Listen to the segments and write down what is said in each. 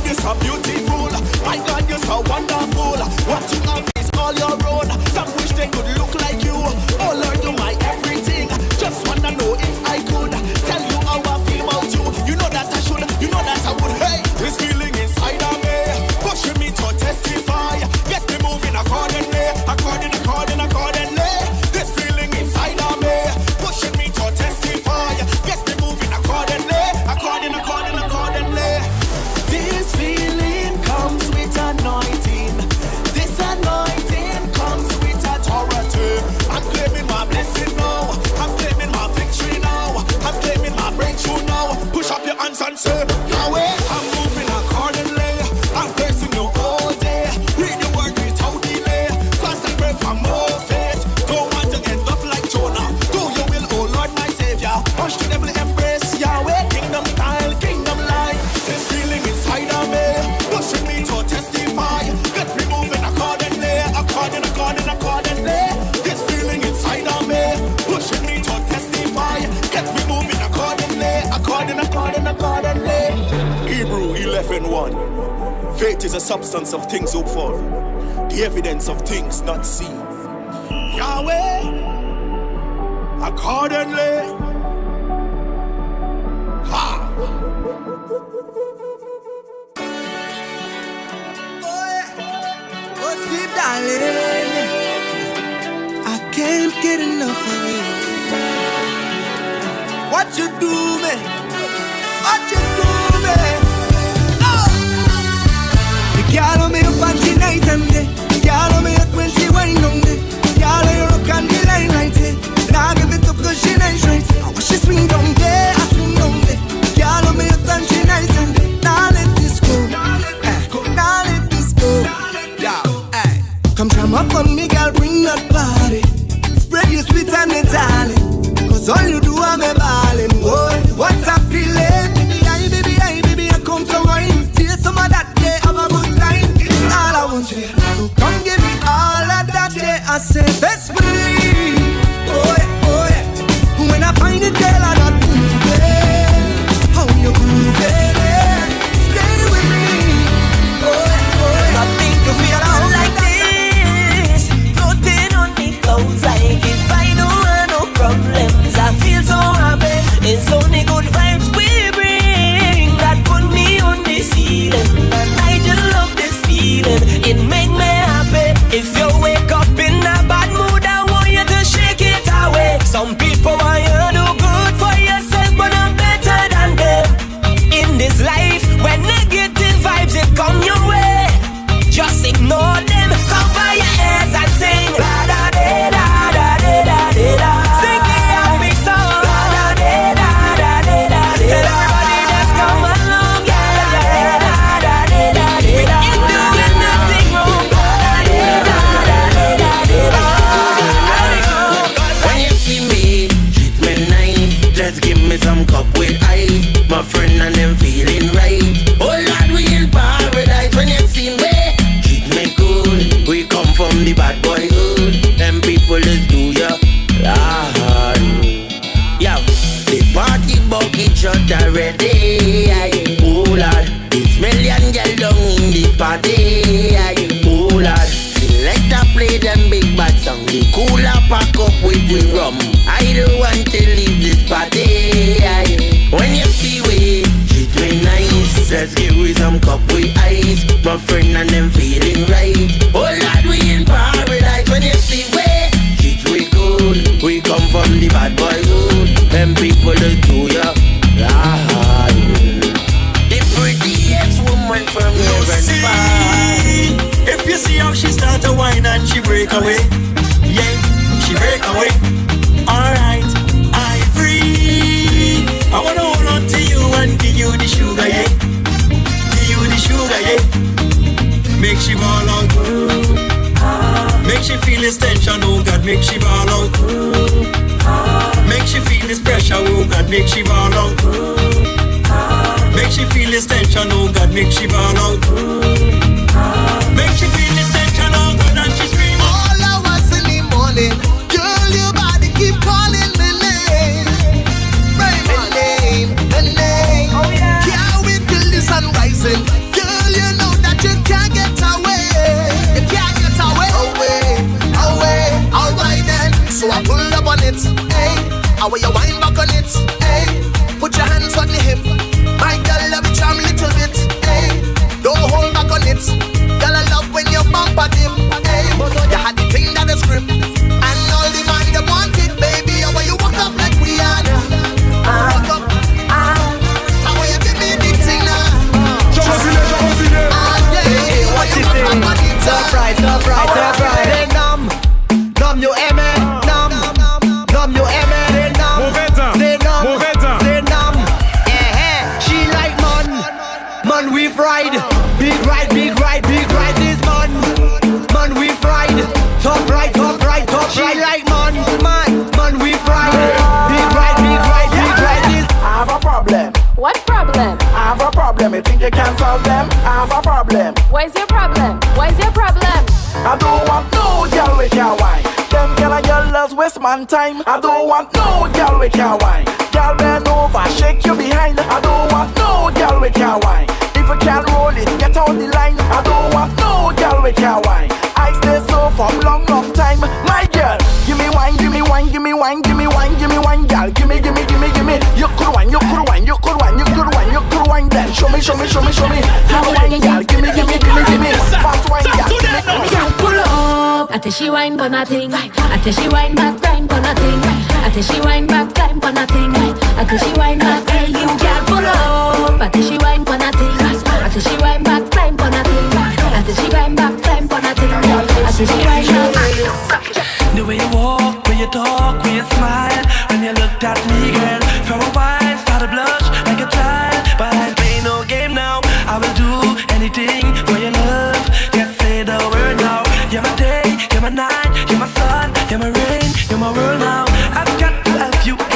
you're so beautiful. My God, you're so wonderful. What you have is all your own. Some wish they could look like you. Oh Lord, you're my everything. Just wanna know if I could tell you how I feel about you. You know that I should, you know that I would. Hey, this feeling inside of me, pushing me to testify. Get me moving accordingly, accordingly. This feeling inside of me, pushing me to testify. Get me moving accordingly. This feeling comes with anointing. This anointing comes with authority. I'm claiming my blessing now. I'm claiming my victory now. I'm claiming my breakthrough now. Push up your hands and say, Yahweh, I'm moving accordingly. I'm facing you all day. Read the word without delay. Fast and pray for more faith. Don't want to end up like Jonah. Do your will, oh Lord, my Savior. Push the devil, embrace Yahweh. Kingdom style, kingdom life. This feeling inside of me, pushing me to testify. Get me moving accordingly. This feeling inside of me, pushing me to testify. Get me moving accordingly. Hebrew 11:1. Faith is a substance of things hoped for, the evidence of things not seen. Yahweh, accordingly. Ha! Oh, sweet darling, I can't get enough of you. What you do, me? What you do, me? Oh! The girl on me up and she night and day. The girl on me up when she wind on day. The girl on you rock and the line right there. And I give it up cause she nice right. And when she swing down there, I swing down there. The girl on me up and she nice and day. Now let this go. Now let this go. Come jam up on me, girl, bring that body. Spread your sweet and me darling. Cause all you do, I'm a ballin'. What a feeling. Baby, I come to wine. Feel some of that day, have a good time. It's all I want you. So come give me all of that day. I say, best believe. Oh yeah. When I find it, girl, I not move it. How you move it? Stay with me. Oh yeah. I think you feel all like this. Floating on the clouds like if I don't have no problems. I feel so happy. It's only good vibes we bring that put me on the ceiling. And I just love this feeling. It make me happy. If you wake up in a bad mood, I want you to shake it away. Some people want you to do good for yourself, but I'm better than them. In this life, when negative vibes it come your way, just ignore them. Cover your ears and sing la da da da da da da da. Sing the happy song. La da da da da da da. Everybody just come along. Yeah, da da da da da. We ain't doing nothing wrong. Da da da da da. When you see me, treat me nice. Just give me some cup with ice. My friend and them feeling right. Oh Lord, we in paradise. When you see me, treat me good. We come from the bad boy hood. Them people just do ya Lord. Yo, the party bucket shot already. Oh Lord, it's million girl down in the party. Oh Lord, select a play them big bad song. The cooler pack up with the rum. I don't want to leave this party. When you see we, treat me nice. Let's give we some cup with ice. My friend and them feeling right. Oh Lord, we in paradise. When you see we, treat we good. We come from the bad boy hood. Them people that do ya Lord. The prettiest woman from heaven far. If you see how she start to whine and she break away, yeah, she break away. Alright, I free. I wanna hold on to you and give you the sugar, yeah. Give you the sugar, yeah. Make she ball out. Make she feel this tension, oh God, make she ball out. Make she feel this pressure, oh God, make she ball out. Make she feel this tension, oh God, make she ball out. Make she feel this tension, oh God, and she scream. All hours in the morning, girl, your body keep calling my name. Right, my name, the name. Oh yeah. Can't wait till the sun rising. Girl, How will you wind back on it? Hey, put your hands on the hip. My girl love it from little bit. Hey, don't hold back on it. Girl I love when you bump at him. Hey, you had the thing that is grip. And all the man that want it, baby. How will you walk up like Rihanna? Walk up. How will you give me the thing now? What you say? Top right. Say numb you aimé. Numb you aimé. Say numb. Say numb. She like man we fried. Big ride this man we fried. Top right. She like man we fried. Big ride this. I have a problem. What problem? I have a problem. You think you can solve them? I have a problem. What's your problem? I don't want no girl with your wine. Them girl and your loves waste man time. I don't want no girl with your wine. Girl bend over, shake you behind. I don't want no girl with your wine. If you can't roll it, get on the line. I don't want no girl with your wine. I stay so for long time. My girl, give me wine, girl. Give me. You could wine then. Show me. Have a wine, girl. Give me. Fast wine, girl. Girl, pull up. I tell she wine for nothing. I tell she wine back, grind for nothing. I tell she wine back, climb for nothing. I tell she wine back, hey you girl, pull up. I tell she wine for nothing. I tell she wine back, climb for nothing. I tell she wine back, climb for nothing. I tell she wine back. The way you walk, when you talk, when you smile, when you looked at me, girl, for a while, started blush like a child. But I ain't play no game now. I will do anything for your love. Just say the word now. You're my day, you're my night, you're my sun, you're my rain, you're my world now. I've got to help you. Could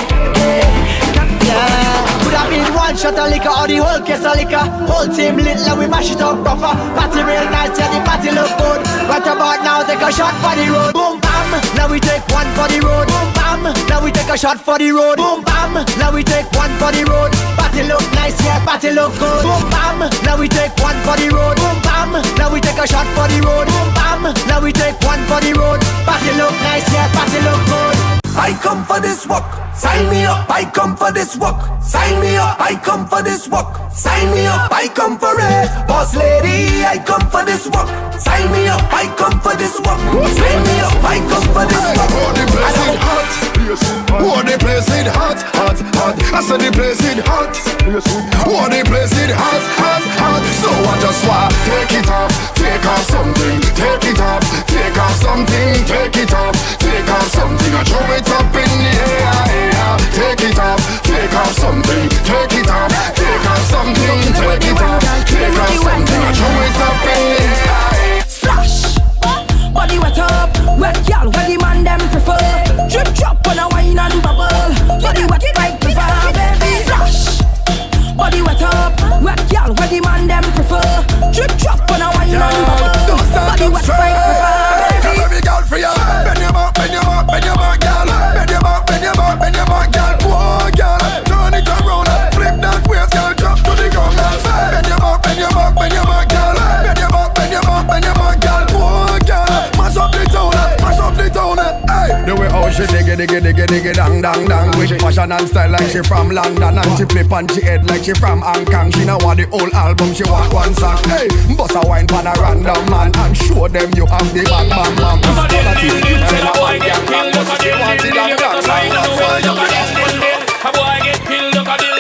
have been one shot of liquor or the whole case of liquor. Whole team lit like we mash it up proper. Party real nice, yeah the party look good. Right about now, take a shot for the road. Boom bam, now we take one for the road. Boom bam, now we take a shot for the road. Boom bam, now we take one for the road. Party look nice, yeah party look good. Boom bam, now we take one for the road. Boom bam, now we take a shot for the road. Boom bam, now we take one for the road. Party look nice, yeah party look good. I come for this work, sign me up. I come for this work, sign me up. I come for this work, sign me up. I come for it, boss lady. I come for this work, sign me up. I come for this work, sign me up. I come for this work. I don't hot. Oh, the place it hot. I said the place it hot. Oh, the place it hot. So I just want take it off, take off something, take it off, take off something, take it off, take off something. I throw it up in the air. Take it off, take off something, take it off, take off something, take it off, take off something. I throw it up in the air. Splash, body wet up, wet girl, where the man them prefer. Drip drop on a wine and bubble, body wet right before baby. Splash, body wet up, wet girl, where the man them prefer. Drip drop on a wine and bubble, body wet right before baby. Every girl for you, bend your back, girl. Bend your back, girl. Whoa, girl, turn it around, flip that waist, girl, drop to the ground. Bend your back, girl. Bend your back, girl. Whoa, girl, mash up the town, hey. The way how she diggy, dang. With fashion and style like she from London, and she flip on she head like she from Hong Kong. She know want the whole album, she want one song. Hey, bust a wine pan a random man and show them you have the bad man. A boy get killed, look a dill.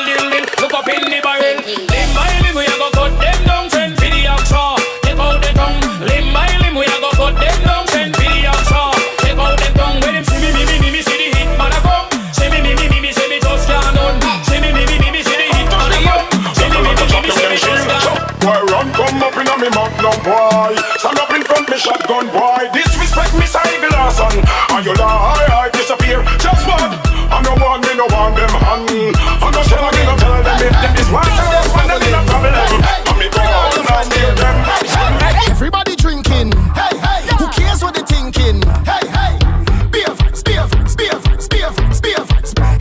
Look up in the barrel. Limb by limb, we a go cut them down. Send for the outsaw, take out the tongue. Limb by limb, we a go cut them down. Send for the outsaw, take out the tongue. When them see me, see the hit man a come. See me, see me just can't done. See me, see the hit man a come. See me, see me just can't. Boy, run, come up in a me magnum, boy. Stand up in front me shotgun, boy. Disrespect me, Issac and you lie, disappear. Just what? I no want me, no want them hand. I no shall I tell them if them is one and this one and a problem. I me go on and steal them. Everybody drinking, hey. Who cares what they thinking? Hey. Spiff.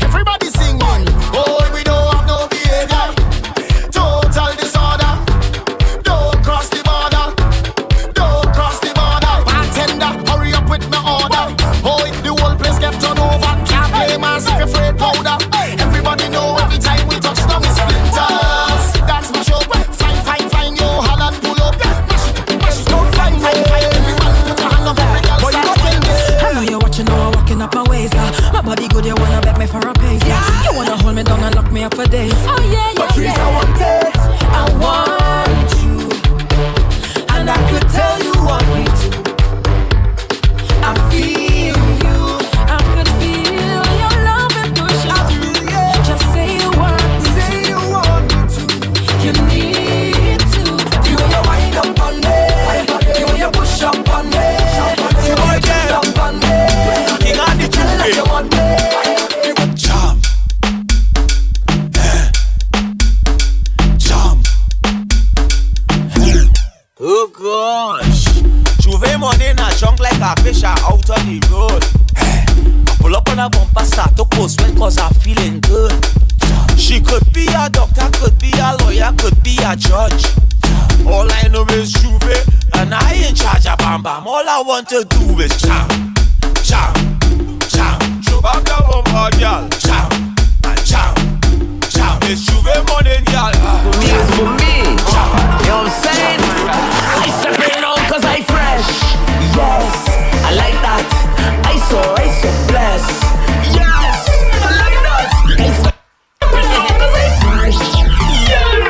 Everybody singing. Oh, we don't have no behavior. Total disorder. Don't cross the border. fish are out on the road. Pull up on a bumper, start to coast well cause I'm feeling good. She could be a doctor, could be a lawyer, could be a judge. All I know is Juve, and I ain't charge of bam bam. All I want to do is jam, jam, jam. Juba the bumper, girl, jam, and jam, jam. It's Juve morning, girl. This for me, you know what I'm saying? I step in now cause I fresh. Yes, I like that. I so blessed. Yes, I like that.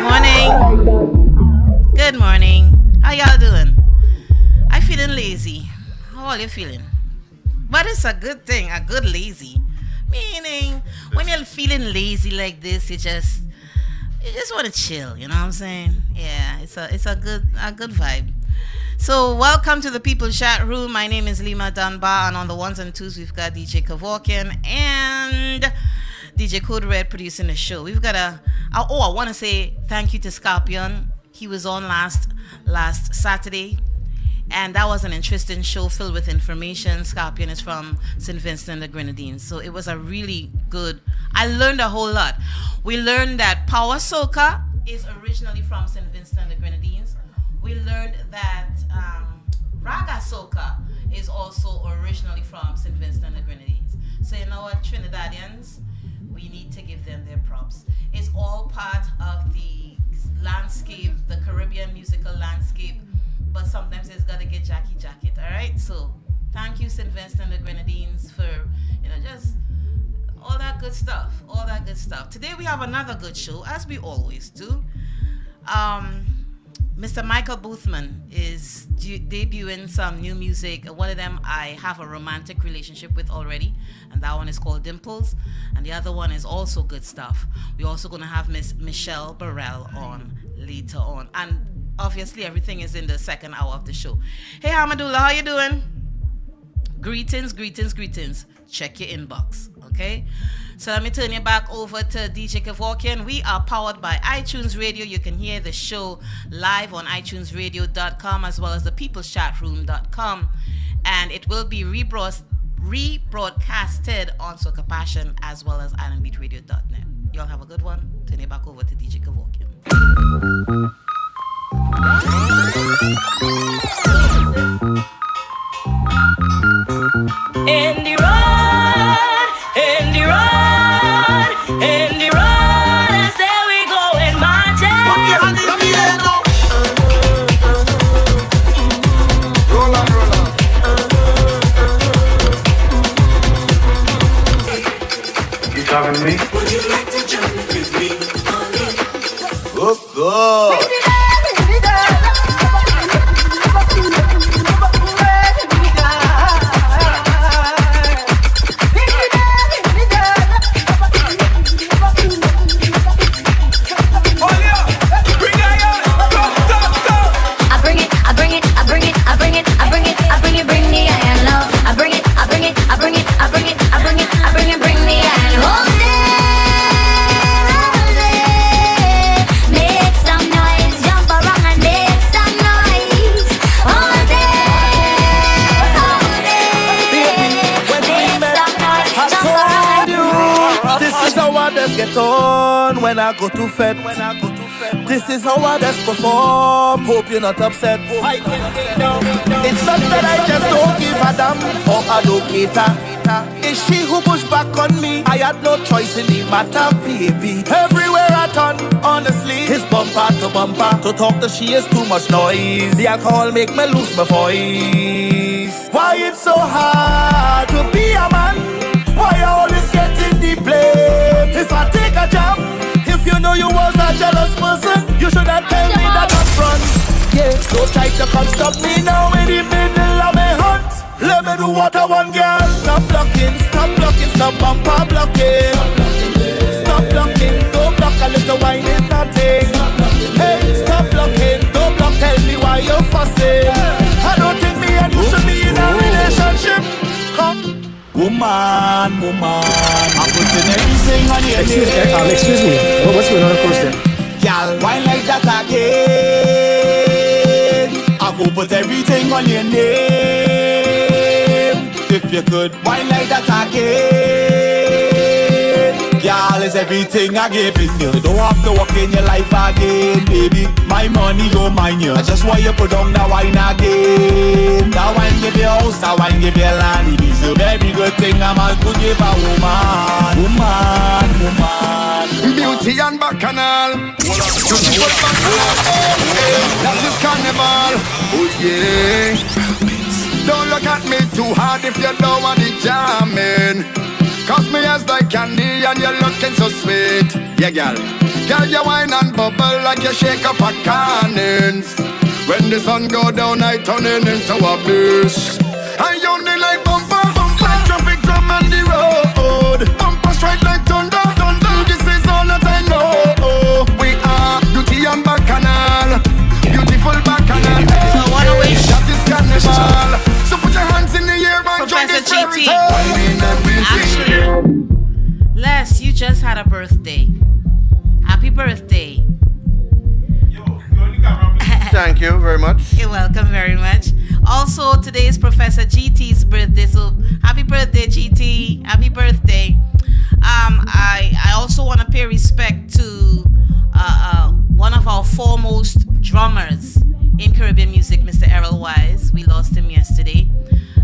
Morning. Good morning. How y'all doing? I feeling lazy. How are you feeling? But it's a good thing, a good lazy. Meaning, when you're feeling lazy like this, you just want to chill. You know what I'm saying? Yeah, it's a good vibe. So welcome to the People's Chat Room. My name is Lima Dunbar, and on the ones and twos we've got DJ Kevorkian and DJ Code Red producing the show. We've got I want to say thank you to Scorpion. He was on last Saturday, and that was an interesting show filled with information. Scorpion is from St. Vincent and the Grenadines, so it was a really good. I learned a whole lot. We learned that Power Soca is originally from St. Vincent and the Grenadines. We learned that Raga Soca is also originally from St. Vincent and the Grenadines. So you know what, Trinidadians, we need to give them their props. It's all part of the landscape, the Caribbean musical landscape, but sometimes it's got to get jacket, all right? So thank you, St. Vincent and the Grenadines, for, just all that good stuff. Today we have another good show, as we always do. Mr. Michael Boothman is debuting some new music. One of them I have a romantic relationship with already, and that one is called Dimples, and the other one is also good stuff. We're also going to have Miss Michelle Borel on later on, and obviously everything is in the second hour of the show. Hey Hamadullah, how you doing? Greetings. Check your inbox, okay? So let me turn you back over to DJ Kevorkian. We are powered by iTunes Radio. You can hear the show live on iTunesRadio.com as well as the peopleschatroom.com. And it will be rebroadcasted on Soca Passion as well as islandbeatradio.net. Y'all have a good one. Turn you back over to DJ Kevorkian. In the road, and there we go in marching. Roll on. You talking to me? Would you like to jump with me on it? Good. Get on when I go to Fed. This is how I just perform. Hope you're not upset. It's not that I just don't give a damn or a locator. It's she who pushed back on me. I had no choice in the matter, baby. Everywhere I turn, honestly, it's bumper to bumper. To talk to she is too much noise. The alcohol make me lose my voice. Why it's so hard to be a man? Why I always get in the blame? If I take a jump, if you know you was a jealous person, you should have tell me that up front. Yeah, so try to come stop me now in the middle of my hunt. Let me do what I want, girl. Stop blocking, stop bumper blocking. Stop blocking, don't block a little wine is nothing. Hey, stop blocking, don't block, tell me why you're fussing. I don't think me and you should be in a relationship. Come. Woman, I'm putting everything on your name. Excuse me, what's going on of course then? Y'all wine like that again. I go put everything on your name. you could wine like that again. Girl, is everything I give in you. Don't have to walk in your life again, baby. My money go mine you. I just want you put down that wine again. That wine give you house, that wine give you land. It is a very good thing a man could give a woman. Woman. Beauty and bacchanal. Beautiful bacchanal. That is carnival. Oh yeah. Don't look at me too hard if you don't want it jamming. Cause me as like candy and you're looking so sweet. Yeah, girl. Girl, you wine and bubble like you shake up a cannons. When the sun go down, I turn it into a bush. I only like bumper, like traffic jam on the road. Bumper strike like thunder. This is all that I know. We are beauty and bacchanal. Beautiful bacchanal. So what a wish. That is carnival. So put your hands in the air and join this Professor GT. Actually, Les, you just had a birthday. Happy birthday. Thank you very much. You're welcome very much. Also, today is Professor GT's birthday, so happy birthday, GT. Happy birthday. I also want to pay respect to one of our foremost drummers in Caribbean music, Mr. Worrell Wise. We lost him yesterday.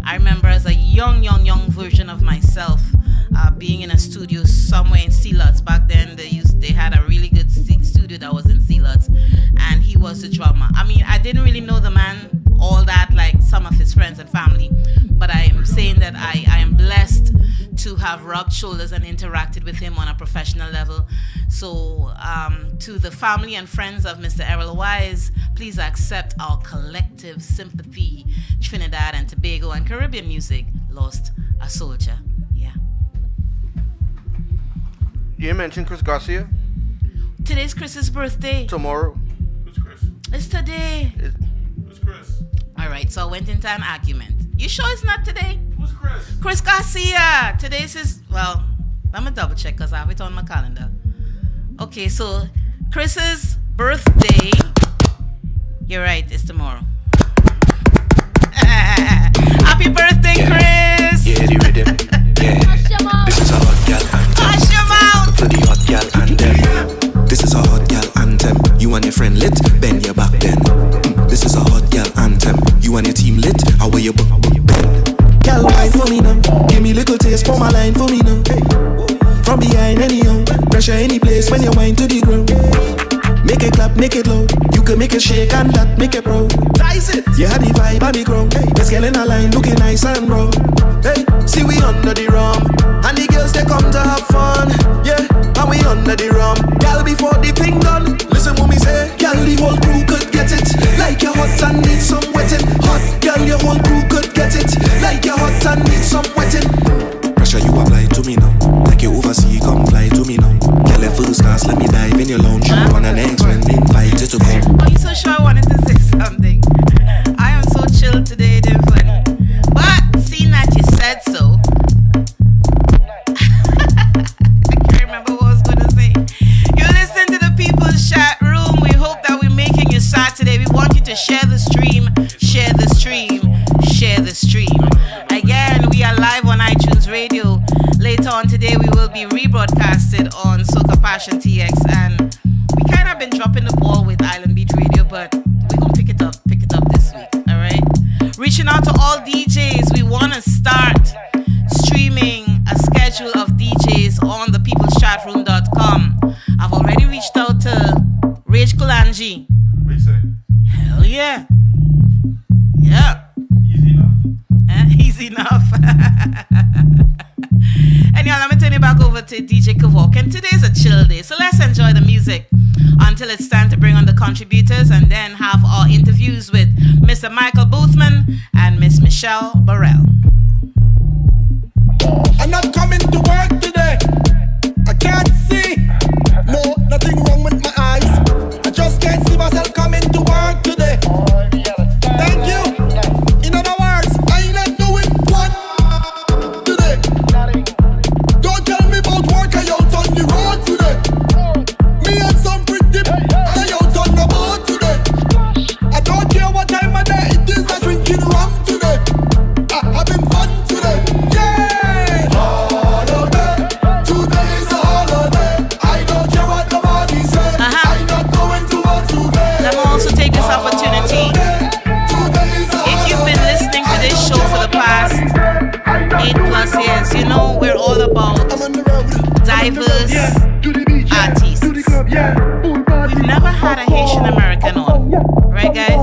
I remember as a young version of myself being in a studio somewhere in Sealots. Back then, they had a really good studio that was in Sealots, and he was the drummer. I mean, I didn't really know the man all that like some of his friends and family, but I am saying that I am blessed to have rubbed shoulders and interacted with him on a professional level. So to the family and friends of Mr. Worrell Wise, please accept our collective sympathy. Trinidad and Tobago and Caribbean music lost a soldier. Yeah. You mentioned Chris Garcia? Today's Chris's birthday. Tomorrow. Who's Chris? It's today. Who's Chris? All right, so I went into an argument. You sure it's not today? Who's Chris? Chris Garcia. Today's his, well, I'm going to double check because I have it on my calendar. Okay, so Chris's birthday, you're right, it's tomorrow. Happy birthday, Chris! Yeah, the rhythm. Yeah. This is a hot gal anthem. Hush your mouth! For the hot gal anthem. This is a hot gal anthem. You and your friend lit, bend your back then. This is a hot gal anthem. You and your team lit, how are you bend? Gal, wine for me now. Give me little taste for my line for me now. From behind anyhow, pressure any place when you wine to the ground. Make it clap, make it loud. You can make it shake and that make it proud. Rise it. You had the vibe on the ground. Let's get in a line looking nice and brown. Hey, see we under the rum, and the girls they come to have fun. Yeah, and we under the rum. Girl, before the thing done, listen what me say. Girl, the whole crew could get it. Like you're hot and need some wetting. Hot girl, your whole crew could get it. Like you're hot and need some wetting. Pressure you apply to me now. Like you oversee, come fly to me now. Girl, let first class, let me dive in your lounge. You on an next when invited to come. Oh, you so sure I wanted to say something. I am so chill today, they're funny. But seeing that you said so, I can't remember what I was going to say. You listen to the People's Chat Room. We hope that we're making you sad today. We want you to share the stream, share the stream, share the stream. Again, we are live on iTunes Radio. Later on today, we will be rebroadcasted on Soca Passion TX, and we kind of been dropping the ball with Island Beat Radio, but we're going to pick it up this week, all right? Reaching out to all DJs, we want to start streaming a schedule of DJs on the peopleschartroom.com. I've already reached out to Rage Kulanji. What you say? Hell yeah. Yeah. Easy enough. Easy enough. And y'all, let me turn it back over to DJ Kavok. And today's a chill day, so let's enjoy the music until it's time to bring on the contributors and then have our interviews with Mr. Michael Boothman and Miss Michelle Borel. I'm not coming to work today. I can't see. No, nothing wrong with my eyes. I just can't see myself coming to work today. Thank you. In other words, I ain't not doing one today. Don't tell me about work, I out on the road today. Me and some pretty I out on the boat today. I don't care what time of day it is, I'm drinking rum today. I've diverse artists. We've never had a Haitian American on, right, guys?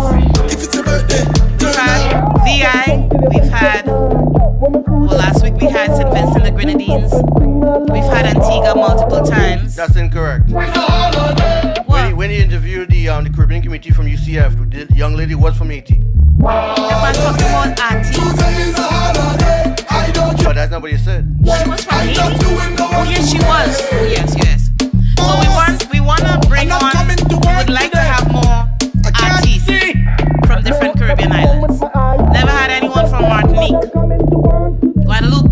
We've had VI, we've had, well, last week we had St. Vincent the Grenadines, we've had Antigua multiple times. That's incorrect. When he interviewed the Caribbean community from UCF, the young lady was from Haiti. Everyone's talking about artists. But that's not what he said. She was from Haiti. Oh yes, she was. Oh yes. So we want to bring on, we would like to have more artists from different Caribbean islands. Never had anyone from Martinique, Guadeloupe.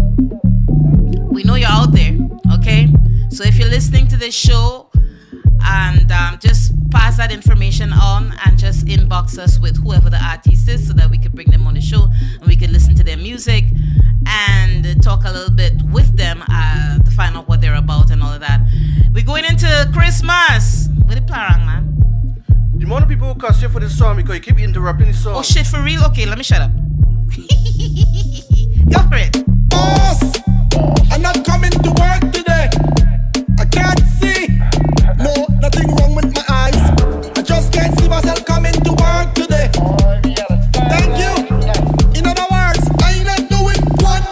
We know you're out there, okay? So if you're listening to this show, and just pass that information on and just inbox us with whoever the artist is so that we could bring them on the show and we could listen to their music and talk a little bit with them to find out what they're about and all of that. We're going into Christmas. What the plan, man? The amount of people who cuss you for this song because you keep interrupting the song. Oh shit, for real? Okay, let me shut up. Go for it. Boss, I'm not coming to work today. I can't see. No, nothing wrong with my eyes. I just can't see myself coming to work today. Thank you. In other words, I ain't not doing one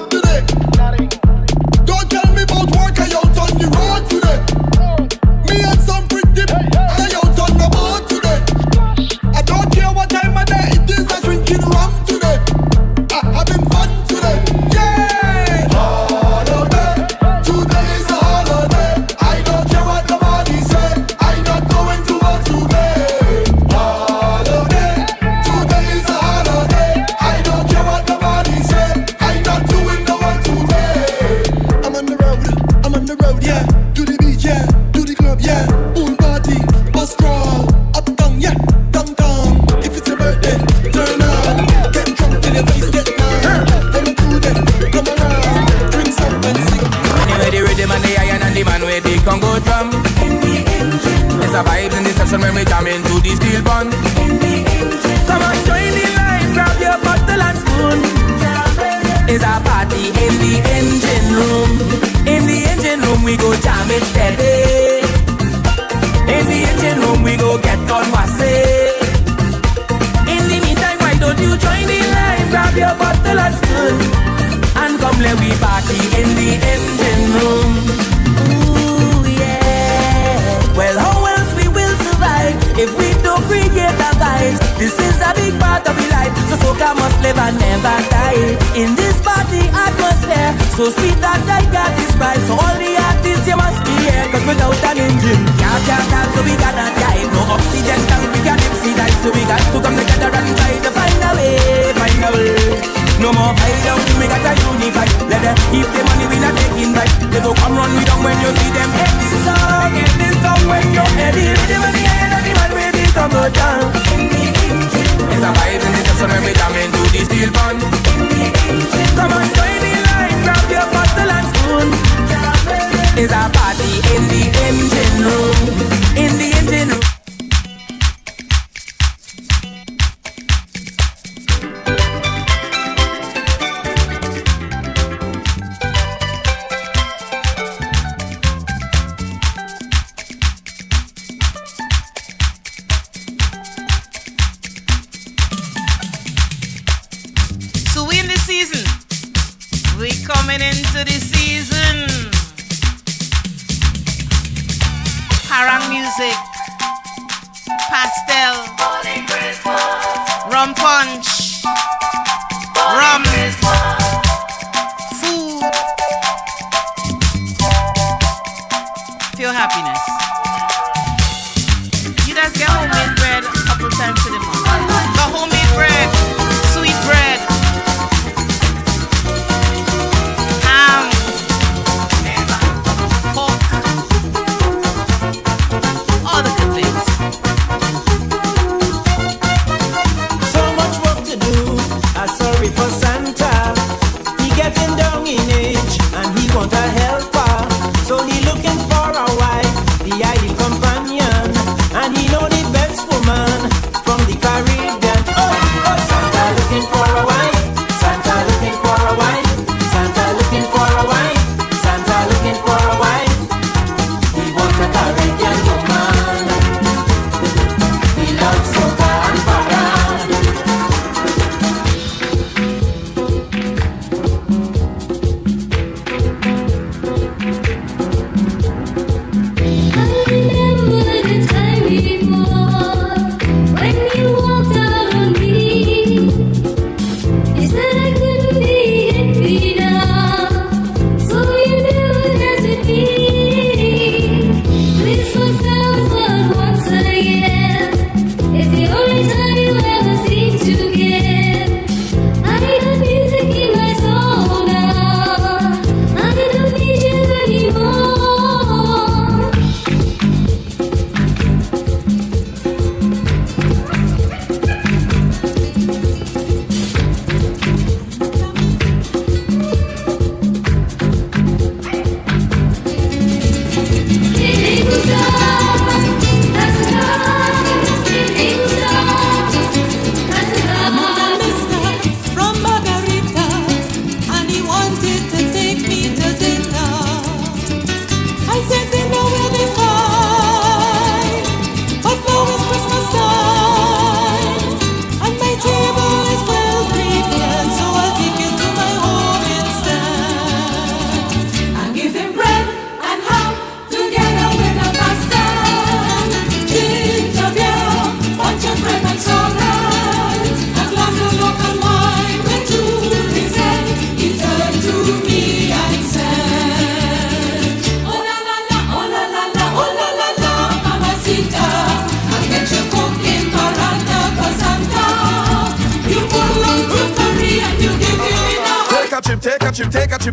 today. Don't tell me about work, I out on the road today. Me and some pretty I out on the boat today. I don't care what time of day it is, I'm drinking rum today. I having fun today. Yeah! Holiday. Today is a holiday. I don't care what nobody say. I'm not going to work today. Holiday. Today is a holiday. I don't care what nobody say. I'm not doing no work today. I'm on the road, yeah. To the beach, yeah. To the club, yeah. Pool party, bus crawl. Uptown, yeah. Downtown. If it's a birthday, turn up. Get drunk till your face get numb. When you do that, come around. Drink some and sing. Anyway, the rhythm and the iron and the man where the Congo drum. It's a vibes in the session when we jam into the steel bun. Come on, join the line, grab your bottle and spoon. It's a party in the engine room. In the engine room we go jam it steady. In the engine room we go get on wassy. In the meantime, why don't you join the line, grab your bottle and spoon, and come let we party in the engine room. Ooh yeah. Well, how else we will survive if we don't create a vibe? This is a big part of the life, so soca must live and never die. In this party atmosphere, so sweet that I can't describe. So all the artists you must be here, cause without an engine can't start, so we gotta dive. No oxygen tank, we can't dipsy dive, so we got to come together and try to find a way. No more fight down, we gotta unify. Let them keep the money, we not taking back. They go come run me down when you see them. Hit this song when you're ready. Rhythm in the air, and the man with it come go down. It's a vibe in the session when we jam into the steel bun. Come on, join the line, grab your bottle and spoon. It's a party in the engine room. In the engine room. Coming into the season, harang music, pastel, rum punch, rum, food, pure happiness. You guys get homemade bread a couple times to the month. The homemade bread, sweet bread.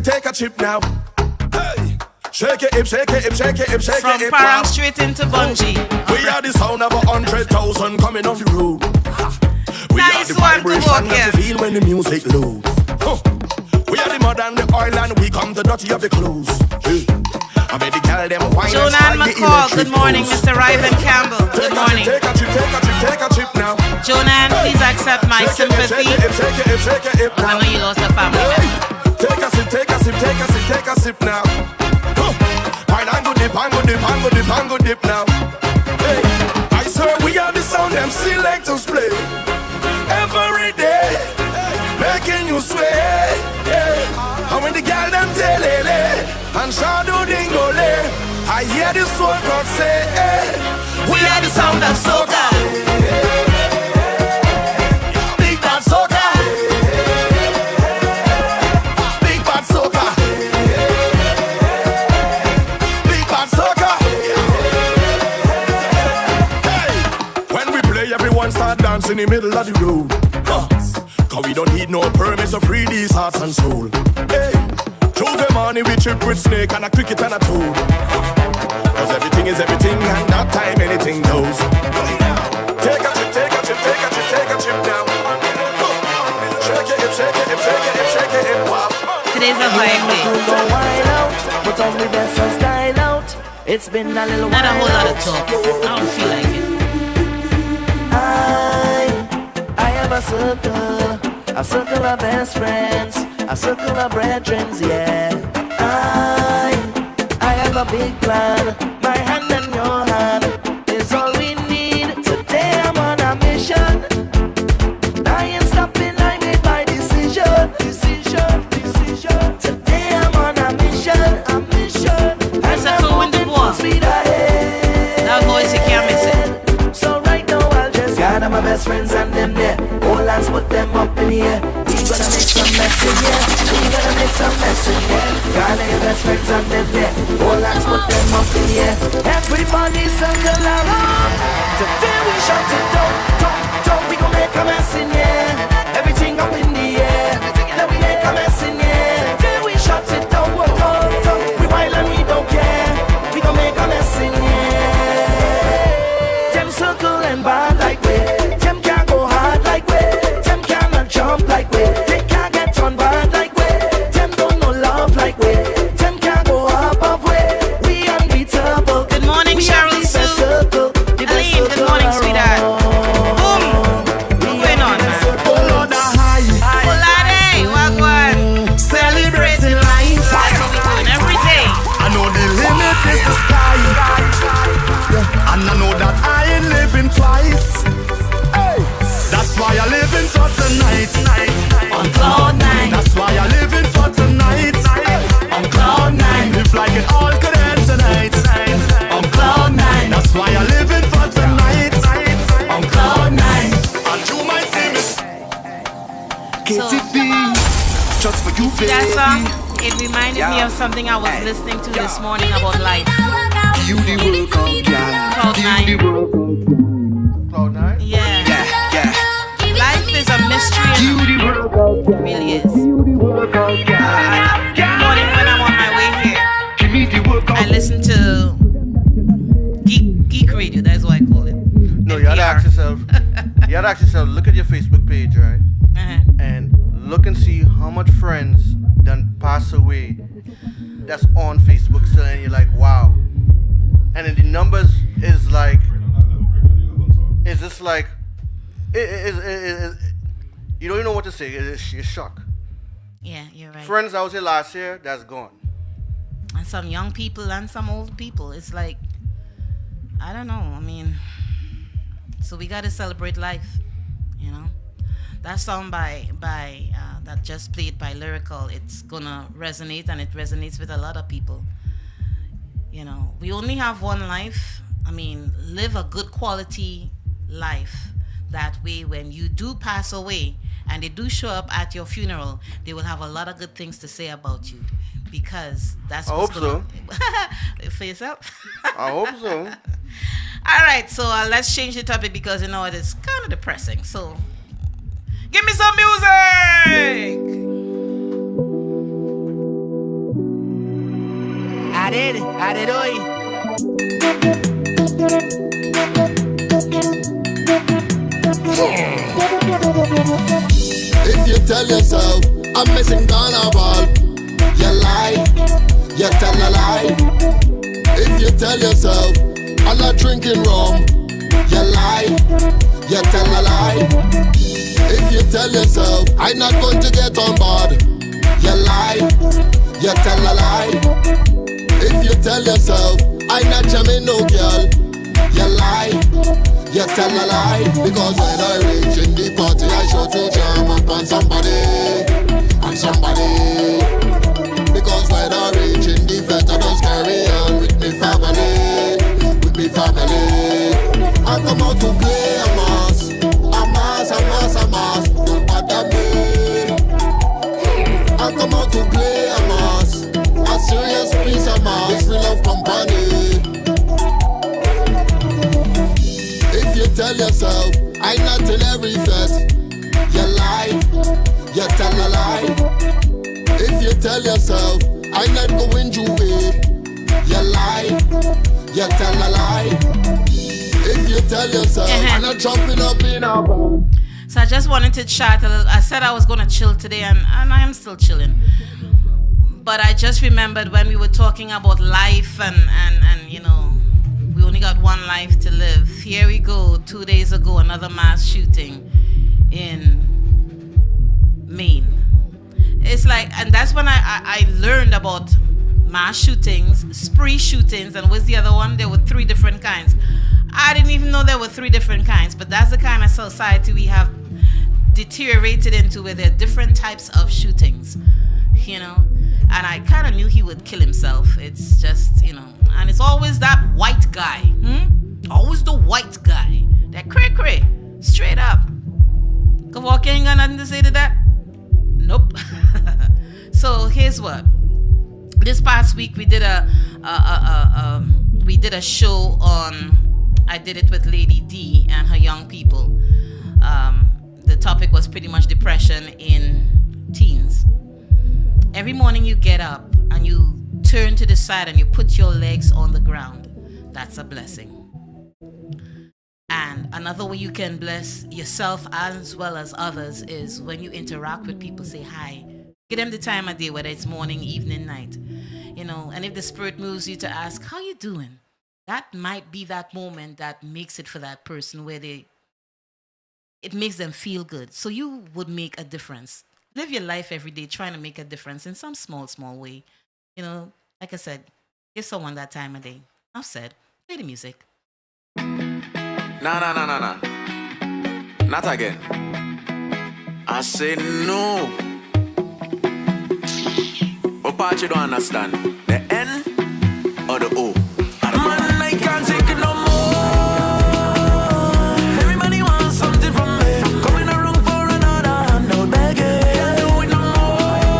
Take a chip now. Hey, shake it, shake it, shake it, shake From it. From Parang straight into Bungee. We are the sound of 100,000 coming off the road. We nice are the vibration that you feel when the music low. We are the mud and the oil and we come the dirty of the clothes. I made the girl them wine. Jonan McCall, good morning. Mr. Ryven Campbell, good morning. Take a chip now. Jonan, please accept my sympathy. I know you lost a family member. Take a sip, take a sip, take a sip, take a sip now. Pine and go dip, and go dip, and go dip, and go dip now. Hey, I swear we are the sound them selectors play every day, making you sway. Yeah. And when the girl them tell it, and shadow dingole, I hear the soul God say, we are the sound of soca. Big bad soca. Start dancing in the middle of the road. Cause we don't need no permits to free these hearts and soul. Hey, Tuesday morning we trip with snake and a cricket and a toad. Cause everything is everything and that time anything goes. Take a chip, take a chip, take a chip, take a chip now. Shake it, shake it, shake it, shake it, wow. Today's a vibe day. Put on the best of style out. It's been a little while. Not a whole lot of talk. I don't feel like it. I have a circle of best friends, a circle of brethren, yeah. I have a big plan, my hand in your hand is all we need. Today I'm on a mission, I ain't stopping, I made my decision. Today I'm on a mission, That's a cool in the war. That voice you can't miss it. So right now I'll just gather my best friends and them there. All hands put them up in the air. We gonna make some mess in here. We gonna make some mess in here. Gather your best friends and them there. All hands put them up in the air. Everybody circle around. Today we shut it down. Don't we gonna make a mess in here. Everything up in the air. Then we make a mess in here. Today we shut it down. We wild and we don't care. We gonna make a mess in here. Them circle and band like we. Them can't go hard like we. Them cannot jump like we. They can't get on bad like we. Them don't know love like we. Them can't go up of we. We unbeatable. Good morning, Cheryl Sue. Aline, good morning, sweetheart. just for you, See that baby. song? It reminded me of something I was listening to this morning about life. You the workout girl. Cloud9. Cloud9? Yeah. Yeah. Life is a mystery. You the workout girl. It really is. You the workout girl. Every morning when I'm on my way here, Give me the workout. I listen to Geek Radio. That's what I call it. No, you gotta ask yourself. Look at your Facebook page, right? And look and see how much friends done pass away that's on Facebook still, and you're like, wow. And then the numbers is like, it's just like, you don't even know what to say. It's shock. Yeah, you're right. Friends I was here last year, that's gone. And some young people and some old people. It's like, I don't know. I mean, so we got to celebrate life, you know. That song that just played by Lyrical, it's gonna resonate, and it resonates with a lot of people. You know, we only have one life. I mean, live a good quality life. That way, when you do pass away and they do show up at your funeral, they will have a lot of good things to say about you, because that's I what's hope so. For yourself. I hope so. All right, so let's change the topic, because you know it is kind of depressing. So, give me some music. I did oi. If you tell yourself I'm missing carnival, you lie, you tell a lie. If you tell yourself I'm not drinking rum, you lie, you tell a lie. If you tell yourself I'm not going to get on board, you lie, you tell a lie. If you tell yourself I'm not jamming no girl, you lie, you tell a lie. Because when I reach in the party, I show to jam up on somebody. Because when I reach in the fete, I just carry on with me family. I come out to play a mass. Don't bother me. I come out to play a mass. A serious piece of mass. We love company. If you tell yourself I'm not in every fest, you lie, you tell a lie. If you tell yourself I'm not going to wait, you lie, you tell a lie. If you tell yourself I'm not jumping up in a bar. So I just wanted to chat a little. I said I was going to chill today, and I am still chilling. But I just remembered when we were talking about life and you know, we only got one life to live. Here we go, 2 days ago, another mass shooting in Maine. It's like, and that's when I learned about mass shootings, spree shootings, and what's the other one? There were 3 different kinds. I didn't even know there were 3 different kinds, but that's the kind of society we have deteriorated into, where there are different types of shootings, you know. And I kind of knew he would kill himself. It's just, you know, and it's always that white guy, always the white guy, that cray, straight up. Kavok ain't got nothing to say to that. Nope. So here's what. This past week we did a show on. I did it with Lady D and her young people. The topic was pretty much depression in teens. Every morning you get up and you turn to the side and you put your legs on the ground. That's a blessing. And another way you can bless yourself as well as others is when you interact with people, say hi. Give them the time of day, whether it's morning, evening, night. You know, and if the spirit moves you to ask, how you doing? That might be that moment that makes it for that person, where it makes them feel good. So you would make a difference. Live your life every day trying to make a difference in some small way. You know, like I said, give someone that time of day. I've said, play the music. Nah. Not again. I say no. What part you don't understand? The N or the O? Man, I can't take it no more. Everybody wants something from me. Coming around for another hand, no begging. Can't do it no more.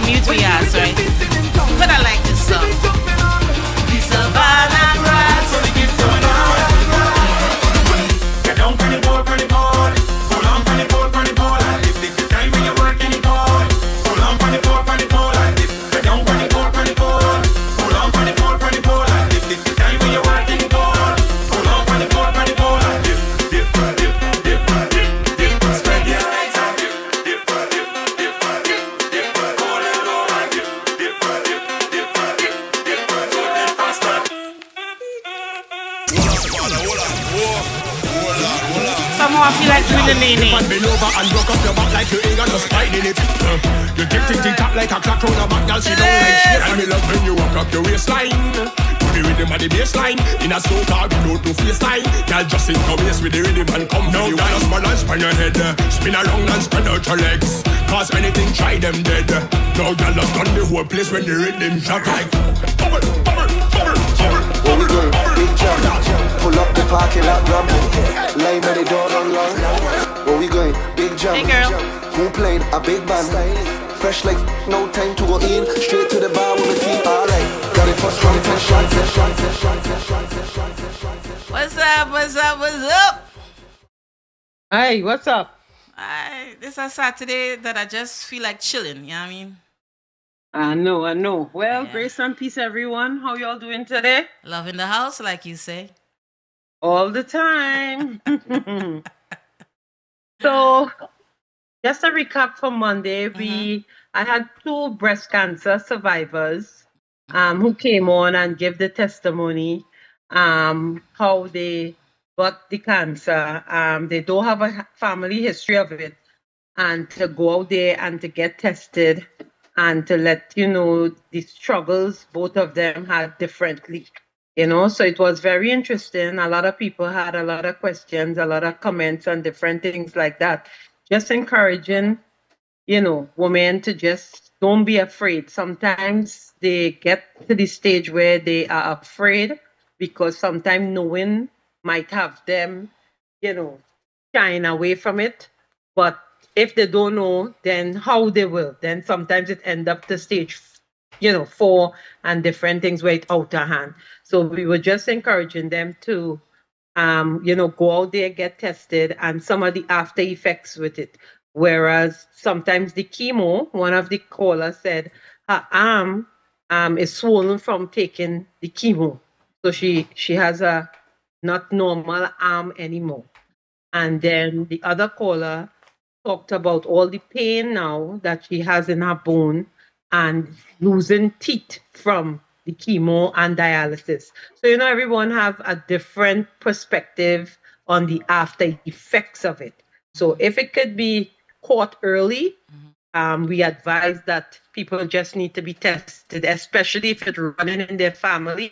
mute for yours, right? But I like this song. Savannah grass. Get down on the board, pull on the board, and if the time when you're working it hard, pull on the board, and if get down on the board, pull on the board, and if the time when you're working it hard, pull on the board, and dip, spread your legs and dip, hold it low and dip, faster. Somehow I feel like doing the nene. Man, bend over and rock up your back like you ain't got no spine in it. You tick tap like a clock round a back, girl, she don't like shit. And me love when you walk up your waistline. Put the rhythm at the baseline. In a slow car, we don't do FaceTime. Girl, just sit come with the rhythm and come. Now, girl, just run and spin your head. Spin around and spread out your legs. Cause anything, try them dead. Now, girl, just run the whole place when the rhythm drop like bubble, bubble, bubble, bubble, bubble, bubble. Big jump, pull up the parking lot ramp. Lime at the door on long. Where we going? Big jump. Hey girl. Who playing a big band? Fresh like no time to go in. Straight to the bar with the team. Alright, got it for strong What's up? What's up? What's up? Hi, what's up? This is a Saturday that I just feel like chilling. You know what I mean? I know. Well, grace and peace, everyone. How y'all doing today? Love in the house, like you say. All the time. So, just a recap from Monday. I had 2 breast cancer survivors who came on and gave the testimony how they got the cancer. They don't have a family history of it, and to go out there and to get tested and to let you know the struggles both of them had differently. So it was very interesting. A lot of people had a lot of questions, a lot of comments on different things like that. Just encouraging, women to just don't be afraid. Sometimes they get to the stage where they are afraid because sometimes knowing might have them, shying away from it. But if they don't know, then how they will. Then sometimes it end up to stage 4 and different things where it's out of hand. So we were just encouraging them to, go out there, get tested, and some of the after effects with it. Whereas sometimes the chemo, one of the callers said, her arm is swollen from taking the chemo. So she has a not normal arm anymore. And then the other caller talked about all the pain now that she has in her bone and losing teeth from the chemo and dialysis. So, everyone have a different perspective on the after effects of it. So if it could be caught early, we advise that people just need to be tested, especially if it's running in their family.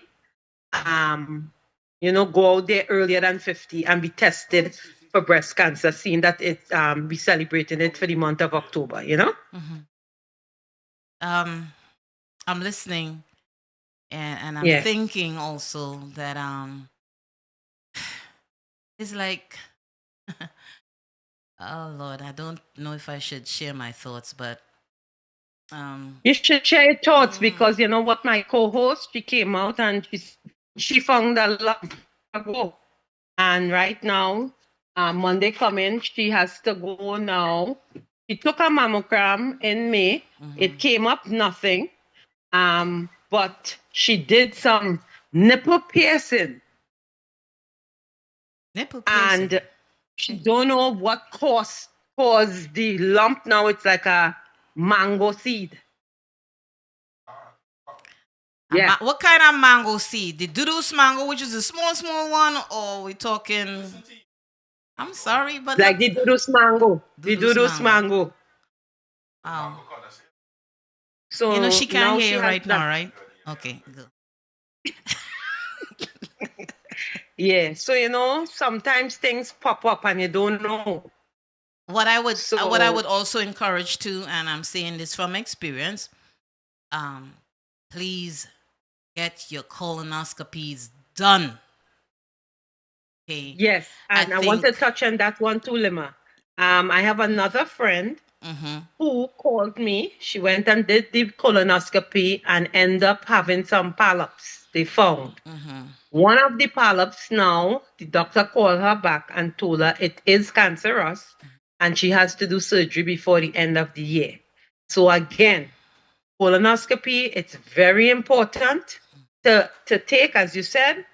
Go out there earlier than 50 and be tested for breast cancer, seeing that it's we celebrating it for the month of October, I'm listening and I'm thinking also that it's like oh Lord, I don't know if I should share my thoughts, but you should share your thoughts because you know what, my co-host, she came out and she found a lot ago, and right now Monday coming, she has to go now. She took a mammogram in May. It came up nothing. But she did some nipple piercing. And she don't know what caused the lump. Now it's like a mango seed. Yeah. What kind of mango seed? The Dudus mango, which is a small one, or we talking? I'm sorry, but like the Dudus mango. The Dudus mango. Wow. So she can't hear right now, right? Okay, good. Yeah, so sometimes things pop up and you don't know. What I would also encourage too, and I'm saying this from experience, please get your colonoscopies done. Okay. Yes, and I want to touch on that one too, Lima. I have another friend who called me. She went and did the colonoscopy and ended up having some polyps they found. One of the polyps now, the doctor called her back and told her it is cancerous and she has to do surgery before the end of the year. So again, colonoscopy, it's very important to take, as you said.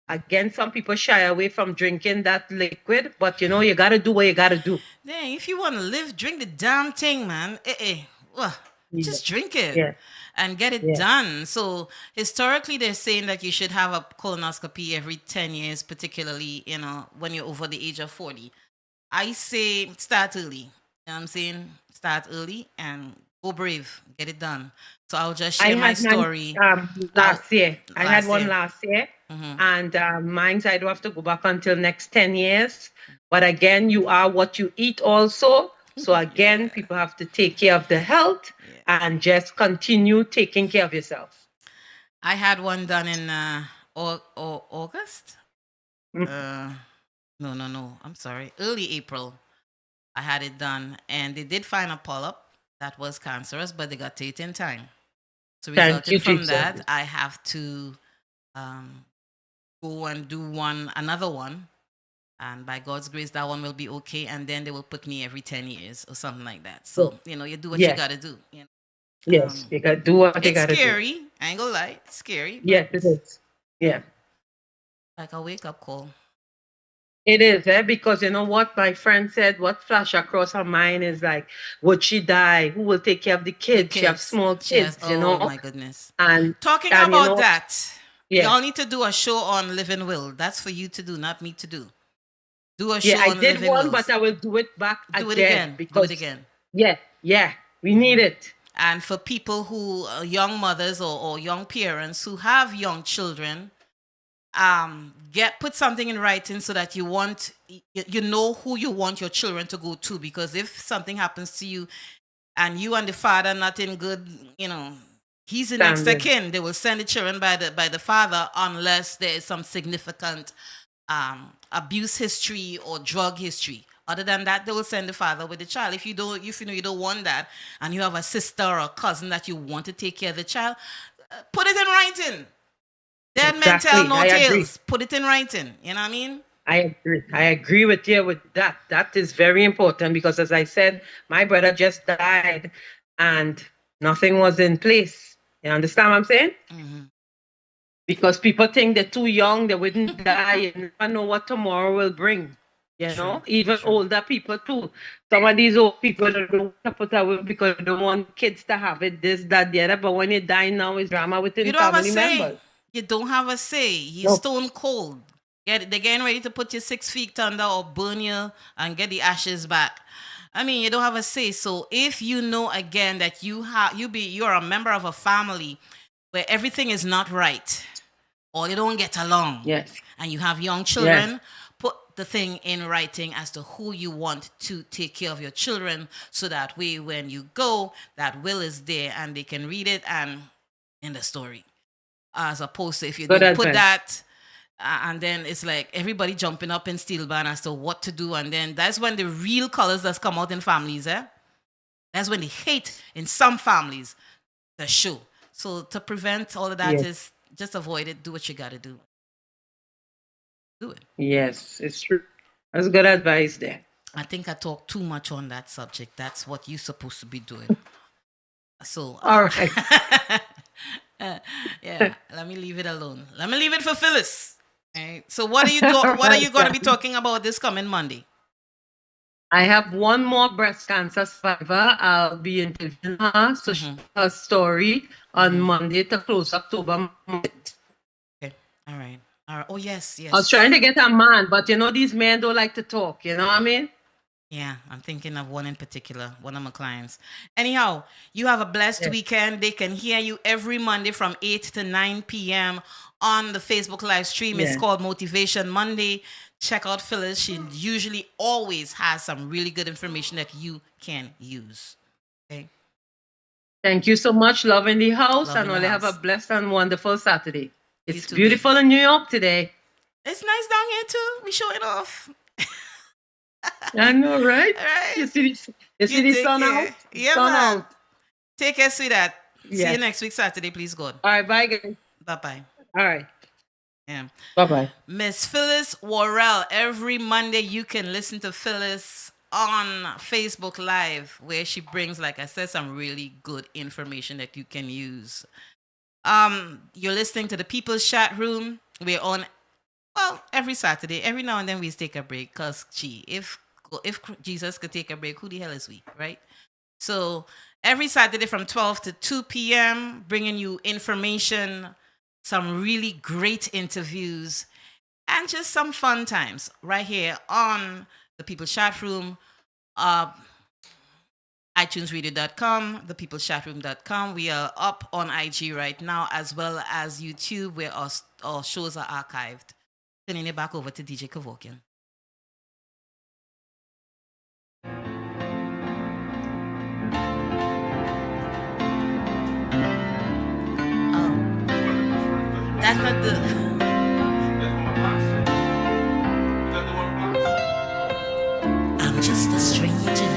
Again, some people shy away from drinking that liquid, but you know, you got to do what you got to do. Dang, if you want to live, drink the damn thing, man. Well, just drink it and get it done. So historically, they're saying that you should have a colonoscopy every 10 years, particularly, you know, when you're over the age of 40. I say start early. You know what I'm saying? Start early and go brave. Get it done. So I'll just share my story. Last year. I had one last year. And mine, I don't have to go back until next 10 years. But again, you are what you eat also. So again, people have to take care of the health and just continue taking care of yourself. I had one done in August. No. I'm sorry. Early April. I had it done. And they did find a polyp that was cancerous, but they got to it in time. So resulting from that, I have to go and do another one. And by God's grace, that one will be okay. And then they will put me every 10 years or something like that. So, you know, you do what you got to do. You know? Yes, you got to do what you got to do. It's scary. I ain't gonna lie. It's scary. Yes, it is. Yeah. Like a wake-up call. It is, because you know what my friend said, what flashed across her mind is like, would she die? Who will take care of the kids? She has small kids, you know? Oh, my goodness. And talking about you know, that, y'all need to do a show on Living Will. That's for you to do, not me to do. Do a show on Living Will. I did one, but I will do it back again. Do it again. Do it again. Yeah. We need it. And for people who are young mothers or young parents who have young children, put something in writing so that you know who you want your children to go to, because if something happens to you and you and the father not in good, you know, he's the next of kin, they will send the children by the father unless there is some significant abuse history or drug history. Other than that, they will send the father with the child. If you know you don't want that, and you have a sister or a cousin that you want to take care of the child, put it in writing. Dead men tell no tales. Put it in writing. You know what I mean? I agree with you with that. That is very important because, as I said, my brother just died and nothing was in place. You understand what I'm saying? Because people think they're too young, they wouldn't die. You never know what tomorrow will bring. You know, even older people too. Some of these old people don't want to put away because they don't want kids to have it, this, that, the other. But when you die now, it's drama within family members. You don't have a say. You're stone cold. They're getting ready to put you 6 feet under or burn you and get the ashes back. I mean, you don't have a say. So if you know again that you're a member of a family where everything is not right or you don't get along, and you have young children, put the thing in writing as to who you want to take care of your children, so that way when you go, that will is there and they can read it and in the story. As opposed to if you don't put that, and then it's like everybody jumping up in steel band as to what to do, and then that's when the real colors that's come out in families. That's when the hate in some families that show. So to prevent all of that is just avoid it. Do what you got to do. Do it. Yes, it's true. That's good advice there. I think I talked too much on that subject. That's what you're supposed to be doing. So all right. Let me leave it alone. Let me leave it for Phyllis. Right. So what are you going to be talking about this coming Monday? I have one more breast cancer survivor. I'll be interviewing her. So her story on Monday to close October month. Okay. All right. Oh, yes. I was trying to get a man, but you know, these men don't like to talk. You know what I mean? Yeah, I'm thinking of one in particular, one of my clients. Anyhow, you have a blessed weekend. They can hear you every Monday from 8 to 9 p.m. on the Facebook live stream. It's called Motivation Monday. Check out Phyllis. She usually always has some really good information that you can use. Okay. Thank you so much. Love in the house. And only have a blessed and wonderful Saturday. It's beautiful in New York today. It's nice down here too. We showing off. I know, right? You You see the sun out? Yeah, sun man. out. Take care, sweetheart. See Yes. you next week, Saturday, please, God. All right, bye, guys. Bye-bye. All right. Yeah. Bye-bye. Miss Phyllis Worrell. Every Monday you can listen to Phyllis on Facebook Live, where she brings, like I said, some really good information that you can use. You're listening to the People's Chat Room. We're on, well, every Saturday. Every now and then we take a break, because if Jesus could take a break, who the hell is we, right? So every Saturday from 12 to 2 p.m., bringing you information, some really great interviews, and just some fun times right here on the People's Chat Room, iTunesRadio.com, thepeopleschatroom.com. We are up on IG right now, as well as YouTube, where our shows are archived. Turning it back over to DJ Kevorkian. That's not the... I'm just a stranger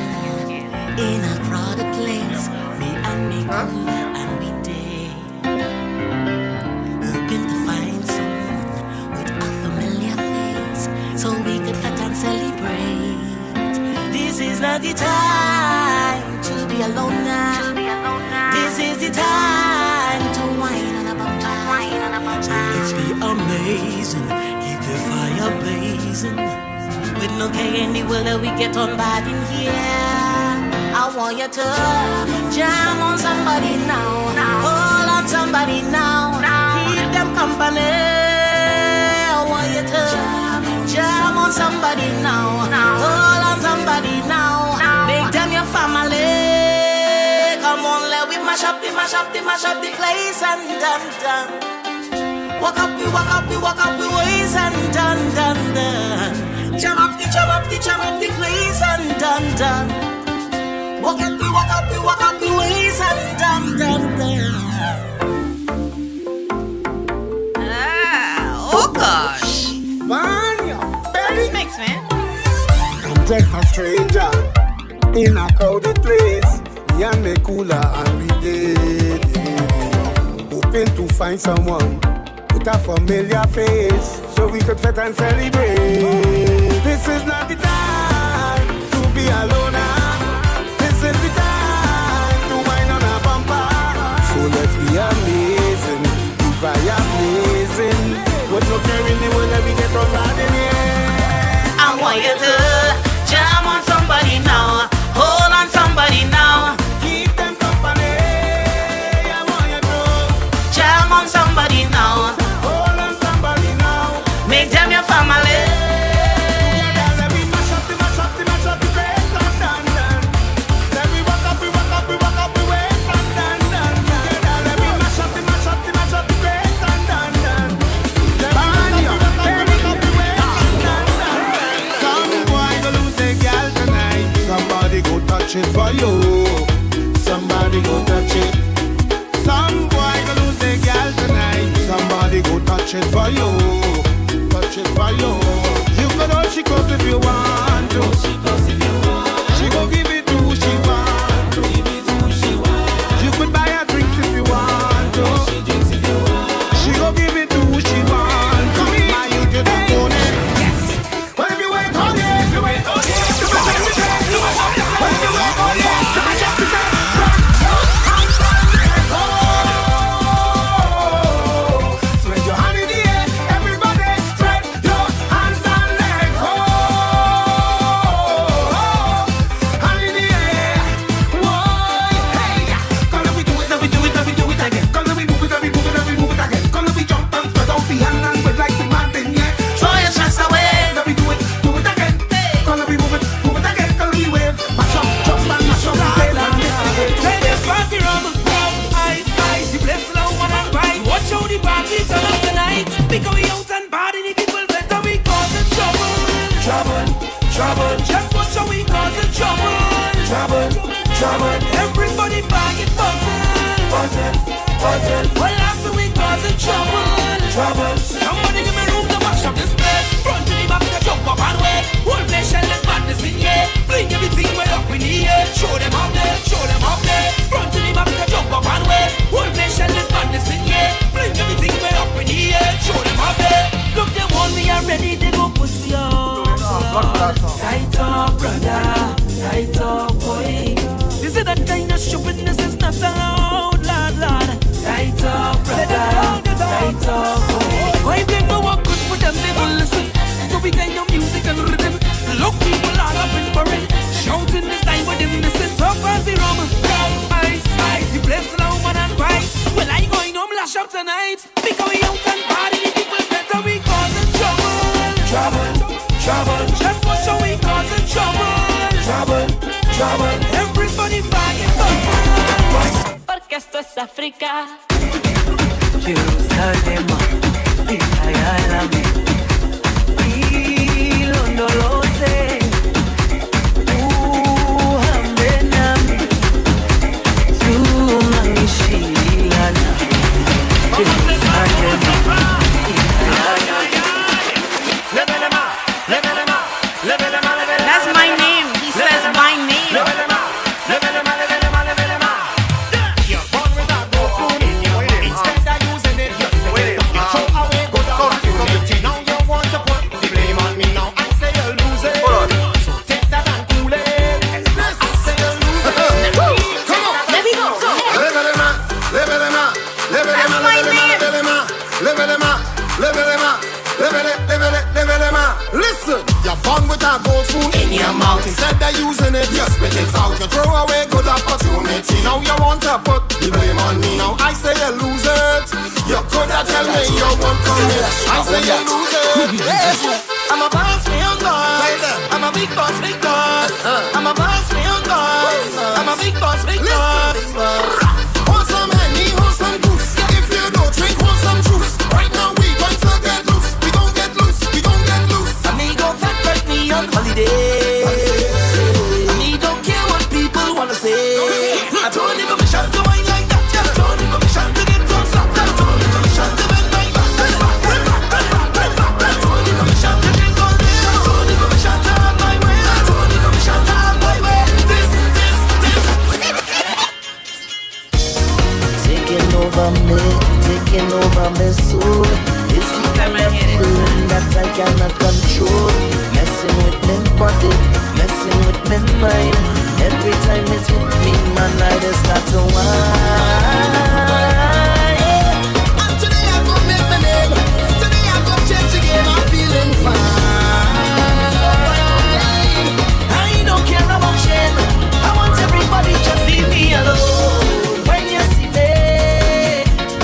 in a crowded place. Me and me cool and we day, hoping to find someone with a familiar face, so we could fit and celebrate. This is not the time to be alone now. This is the time to whine on a bumper. So let's be amazing, keep the fire blazing. With no care in the world that we get on bad in here. I want you to jam on somebody now. Hold on somebody now. Keep them company. I want you to jam on somebody now. Hold on somebody now. Make them your family. Come on, let we mash up the place and done. Walk up, we ways and done. Jam up the place and done. Walk up the ways and done. Oh gosh. Man, This makes man. I'm just a stranger in a crowded place. Me and me cooler and we dead. Hoping to find someone with a familiar face, so we could fit and celebrate. This is not the time to be alone. This is the time to whine on a bumper. So let's be amazing, be fire blazing. With no care in the world that we get on bad in here. I want you to jam on somebody now. Hold on somebody now. Keep them company. I want you to jam on somebody now. Hold on somebody now. Make them your family. Together let me mash up the place and done. Let me walk up the ways and done. Together let me mash up the place and done. Let me walk up the ways and done. Some boy go lose their girl tonight. Somebody go touch it for you. Somebody go touch it. Some boy go lose their girl tonight. Somebody go touch it for you. Touch it for you. You can all she goes if you want to. She go give it to who she want to. You could buy her drinks if you want to. She go give it to who she want to. My you get the phone in. Well, if you wait on it, you wait on it. Well, if you wait on it, spread your hand in the air, everybody spread your hands and let go. Hand in the air, whoa, hey. Come let we do it again. Come let we move it again. Come let we jump and spread out the hand and spread like the mountain, yeah. Throw your stress away. Let me do it again. Come let we move it again. Come let we wave, mash up, just and mash up the place and Let this party rum, ice, the place slow one and right. Watch how the party turn up tonight. Because we out and bad in the people better we causing trouble. Just watch how we causing trouble. Everybody back it buzzing. Well after we causing trouble. Somebody give me room to mash up this place. Front to the back to jump up and way. Whole place shell is madness in here. Bring your everything way up in the air. Show them up there, show them up there. Front to the back, to jump up and way. Whole nation is madness in here. Bring everything way up in the air. Show them up there. Look, they want me already, they go push me on. Tight up, brother. Tight up, boy. This is the kind of shopping, this is not allowed, lad. Tight up, brother. Tight up, boy. Why bring no one good for them, they will listen. So we kind of music and rhythm. Look, people all up in parade. Shouting this time with them, this is so fancy rum. Ice, ice, you play slow, man, and right. Well, I going home, lash up tonight. Because we out and party, the people better we causing trouble. Trouble, just watch how we causing trouble. Trouble, everybody buying bubble. Porque esto es África. Jerusalem, Israel, y no lo sé. Hambenami, Zumangishilana, Jerusalem, That's my name. He says my name. Listen, you're born with a gold spoon in your mouth. Instead of using it, you spit it out. You throw away good opportunity. Now you want to put the blame on me. Now I say you lose it. You could have tell me you won't come here. I say you lose it. I'm a boss, me on boss. I'm a big boss, big boss. I'm a boss, me on boss. I'm a big boss, big boss. Hold some honey, hold some goose. If you don't drink, hold some juice. Right now we going to get loose. We don't get loose. We don't get loose. Amigo fat like me on holiday. Me don't care what people wanna say. I told him permission to wine like that. I told him permission to get on top. I told him permission to bend my back. I told him permission to drink all day. I told him permission to have my way. I told him permission to have my way. This. Taking over me soul. It's the kind of feeling that I cannot control. Messing with me body, messing with me mind. Every time it hit me, man, I just start to whine. And today I go make my name. Today I go change the game. I'm feeling fine. I don't care about shame. I want everybody just leave me alone. When you see me,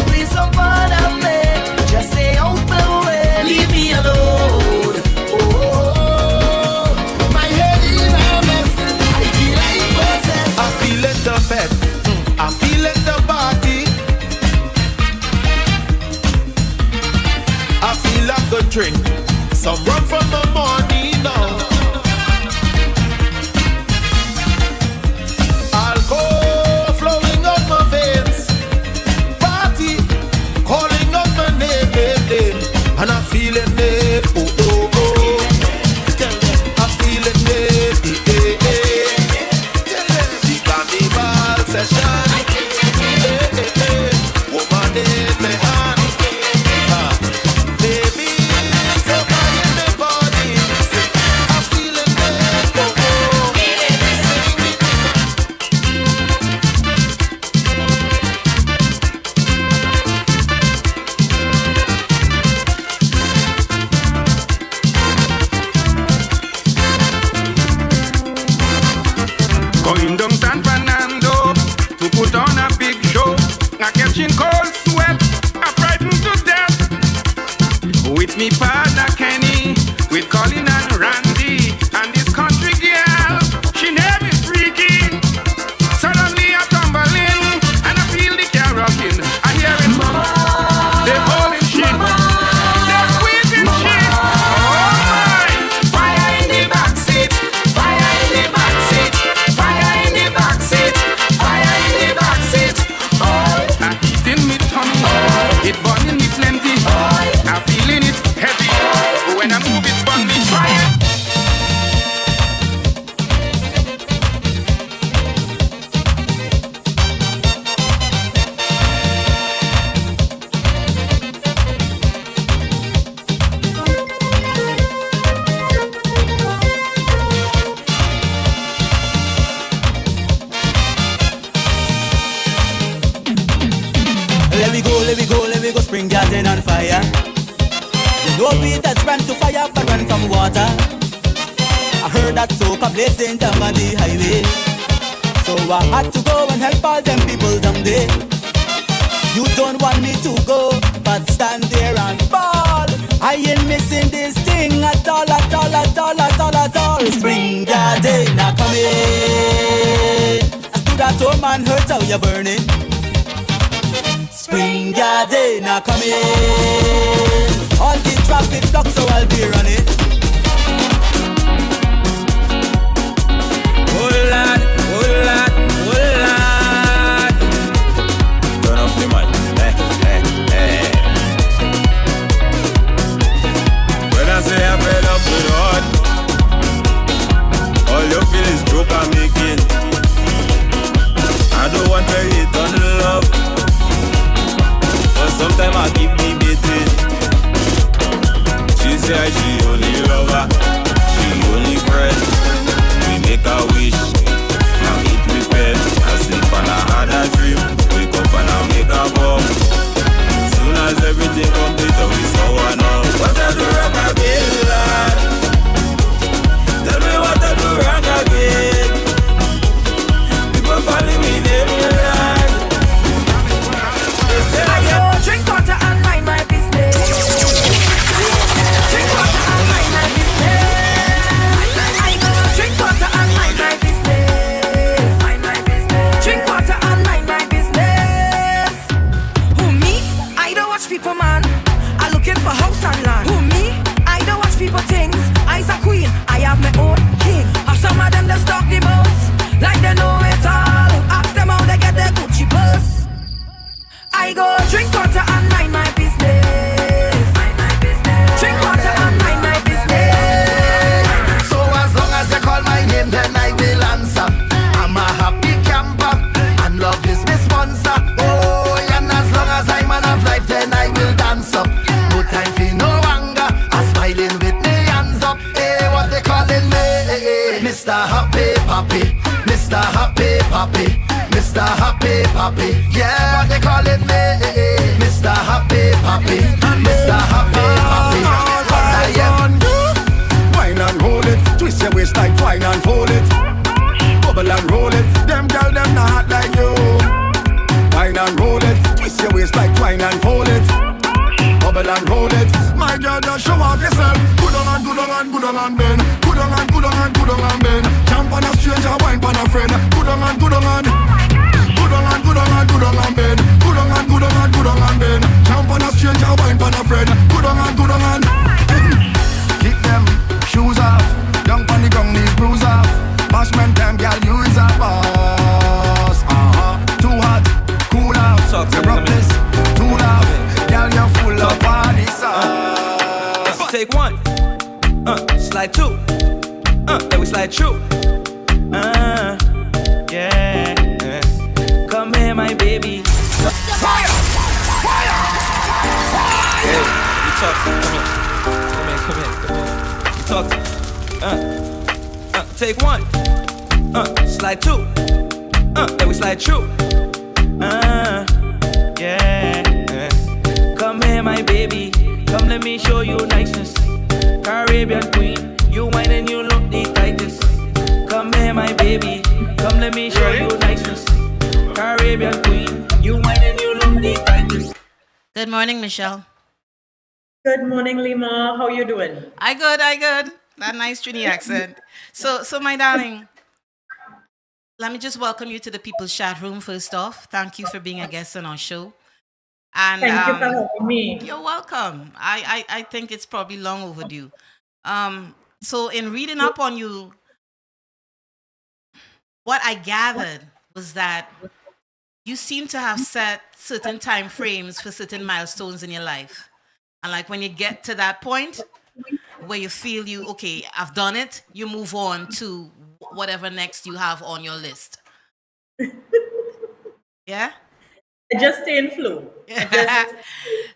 please don't bother me. Just stay out the way. Leave me alone. Oh, my head is a mess. I feel like possessed. I feel it the fed. I feel it the party. I feel like a drink. Some rum from the morning now. Alcohol flowing up my veins. Party calling up my name. And I'm feeling it. Oh. I'm feeling it. The carnival session. Woman in my hand. Baby, so high in my body. I'm feeling it. Going down San Fernando to put on a big show. I'm catching cold sweat, I'm frightened to death. With me partner Kenny, with Colin and Randy, and this country girl, she name is freaky. Suddenly I tumble in, and I feel the car rocking. I hear it, they're holding shit, they're squeezing shit. Oh my! Fire in the backseat, fire in the backseat, fire in the backseat, fire in the backseat. Oh, I'm heating me tummy, it burning me plenty. I'm feeling it heavy. spring garden on fire. You know Peter's ran to fire but run from water. I heard that soca blazing down on the highway, so I had to go and help all them people down there. You don't want me to go, but stand there and fall. I ain't missing this thing at all, at all, at all, at all, at all. Spring garden a coming. As to that old man hurt how you're burning. Spring garden a coming. All the traffic blocks, so I'll be running. Oh lad, oh lad, oh lad. Turn off the mic. When I say I'm fed up with hard, all you feel is joke I'm making. I don't want to hate on love, but sometimes I keep debating. She say she only lover, she only friend. We make a wish, now eat with bed. I sleep and I had a dream, wake up and I make a bomb. Soon as everything complete, we saw one up. What I do wrong again, lad? Tell me what I do wrong again. People calling me name, lad. They say I go drink water and mind my business. Drink water and mind my business. I go drink water and mind my business. Mind my business. Drink water and mind my business. Who me? I don't watch people, man. I looking for house and land. Who me? I don't watch people things. I's a queen. I have my own king. Or some of them just talk the most, like they know it all. Ask them how they get their Gucci purse. I go drink water and mind my business. Mind my business. Drink water and mind my business. So as long as you call my name, then I will answer. I'm a happy camper, and love is my sponsor. Oh, and as long as I'm man of life, then I will dance up. No time for no anger, I'm smiling with me hands up. Hey, what they calling me? Mr. Happy Papi, Mr. Happy Papi, Mr. Happy Papi. Yeah, what they calling me? Mr. Happy Papi, Mr. Happy Papi. 'Cause I am. Wine and roll it, twist your waist like wine and fold it. Bubble and roll it, them girl them not hot like you. Wine and roll it, twist your waist like wine and fold it. Bubble and roll it, my girl just show off yourself. Good on and good on and good on and bend. Good on and good on and good on and bend. Jump on a stranger, wine on a friend. Good on and good on and. Good on and good on and good on and bend. Good on and good on and good on and bend. Jump on a stranger, wine on a friend. Good on and good on and. Kick them shoes off, dunk on the ground, knees bruise off. Bashment them, girl, you is a boss. Too hot, cool off. You rock this, too loud. Girl, you're full of body sauce. Take one, slide two, then we slide through. Yeah. Come here, my baby. Fire! Fire! Hey, you talk to me. Come here. You talk to me. Take one, slide two, then we slide through. Yeah. Come here, my baby. Come, let me show you niceness. Caribbean queen, you whine and you look the tightest. Come here, my baby. Come, let me show you niceness. Caribbean queen, you whine and you look the tightest. Good morning, Michelle. Good morning, Lima. How you doing? I good. That nice Trini accent. So my darling, let me just welcome you to the People's Chat Room first off. Thank you for being a guest on our show. And Thank you for having me. You're welcome. I think it's probably long overdue. So in reading up on you, what I gathered was that you seem to have set certain time frames for certain milestones in your life. And like when you get to that point where you feel okay, I've done it, you move on to whatever next you have on your list. Yeah? I just stay in flow.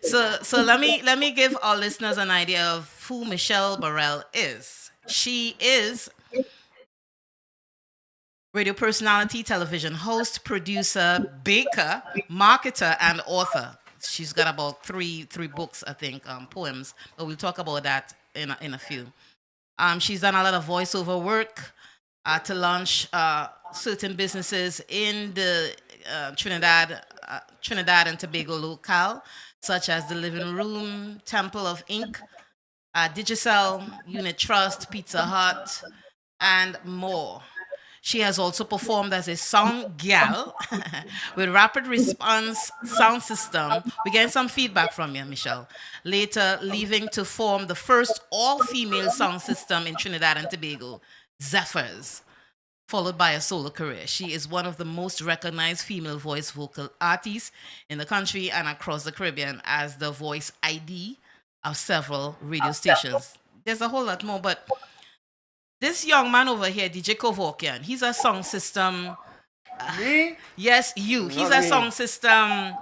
So let me give our listeners an idea of who Michelle Borel is. She is radio personality, television host, producer, baker, marketer, and author. she's got about three books, I think, poems. But we'll talk about that in a few. She's done a lot of voiceover work to launch certain businesses in the Trinidad and Tobago locale, such as the Living Room, Temple of Ink, Digicel, Unit Trust, Pizza Hut, and more. She has also performed as a song gal with rapid response sound system. We get some feedback from you, Michelle. Later, leaving to form the first all-female sound system in Trinidad and Tobago, Zephyrs, followed by a solo career. She is one of the most recognized female voice vocal artists in the country and across the Caribbean as the voice ID of several radio stations. There's a whole lot more, but this young man over here, DJ Kovokian, he's a song system. Me? Yes, you. He's Not a me. song system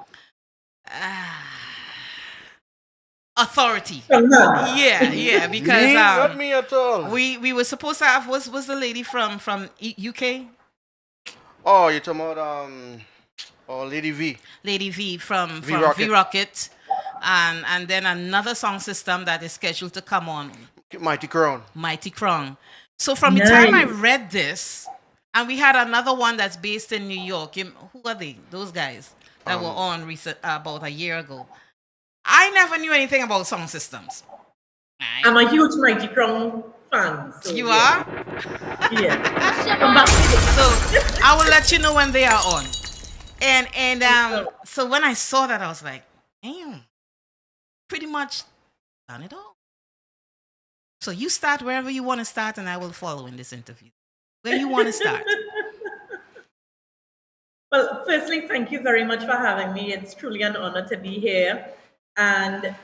authority. Yeah, because Me? Not me at all. we were supposed to have was the lady from UK. Oh, you're talking about Lady V. Lady V from V-Rocket. V-Rocket. And then another song system that is scheduled to come on. Mighty Crown. Mighty Crown. So from the time I read this, and we had another one that's based in New York. Who are they? Those guys that were on about a year ago. I never knew anything about sound systems. Right? I'm a huge Mighty Crown fan. So You are? Yeah. Come back with it. So I will let you know when they are on. And so when I saw that, I was like, damn, pretty much done it all. So you start wherever you want to start, and I will follow in this interview. Where you want to start? Well, firstly, thank you very much for having me. It's truly an honor to be here. And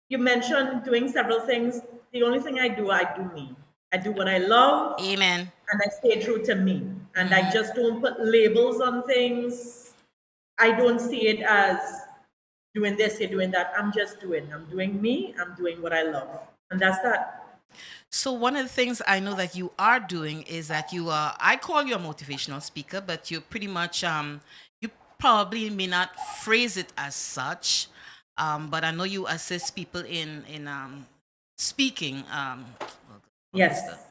you mentioned doing several things. The only thing I do me. I do what I love. Amen. And I stay true to me. And I just don't put labels on things. I don't see it as doing this, you're doing that. I'm doing me. I'm doing what I love. And that's that. So one of the things I know that you are doing is that you are, I call you a motivational speaker, but you're pretty much, you probably may not phrase it as such, but I know you assist people in speaking. Yes.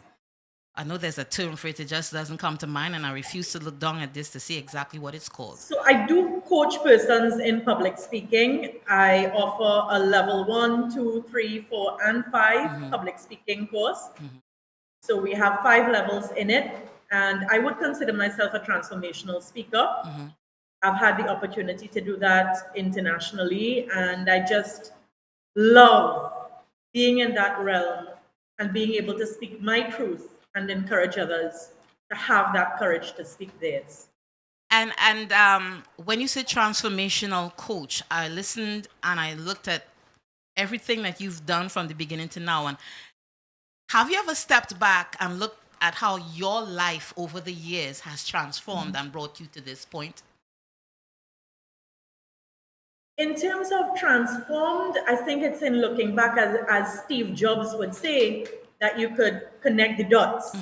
I know there's a term for it, it just doesn't come to mind, and I refuse to look down at this to see exactly what it's called. So I do coach persons in public speaking. I offer a level 1, 2, 3, 4, and 5 public speaking course. So we have 5 levels in it, and I would consider myself a transformational speaker. I've had the opportunity to do that internationally, and I just love being in that realm and being able to speak my truth and encourage others to have that courage to speak theirs. And when you say transformational coach, I listened and I looked at everything that you've done from the beginning to now. And have you ever stepped back and looked at how your life over the years has transformed and brought you to this point? In terms of transformed, I think it's in looking back, as Steve Jobs would say, that you could connect the dots.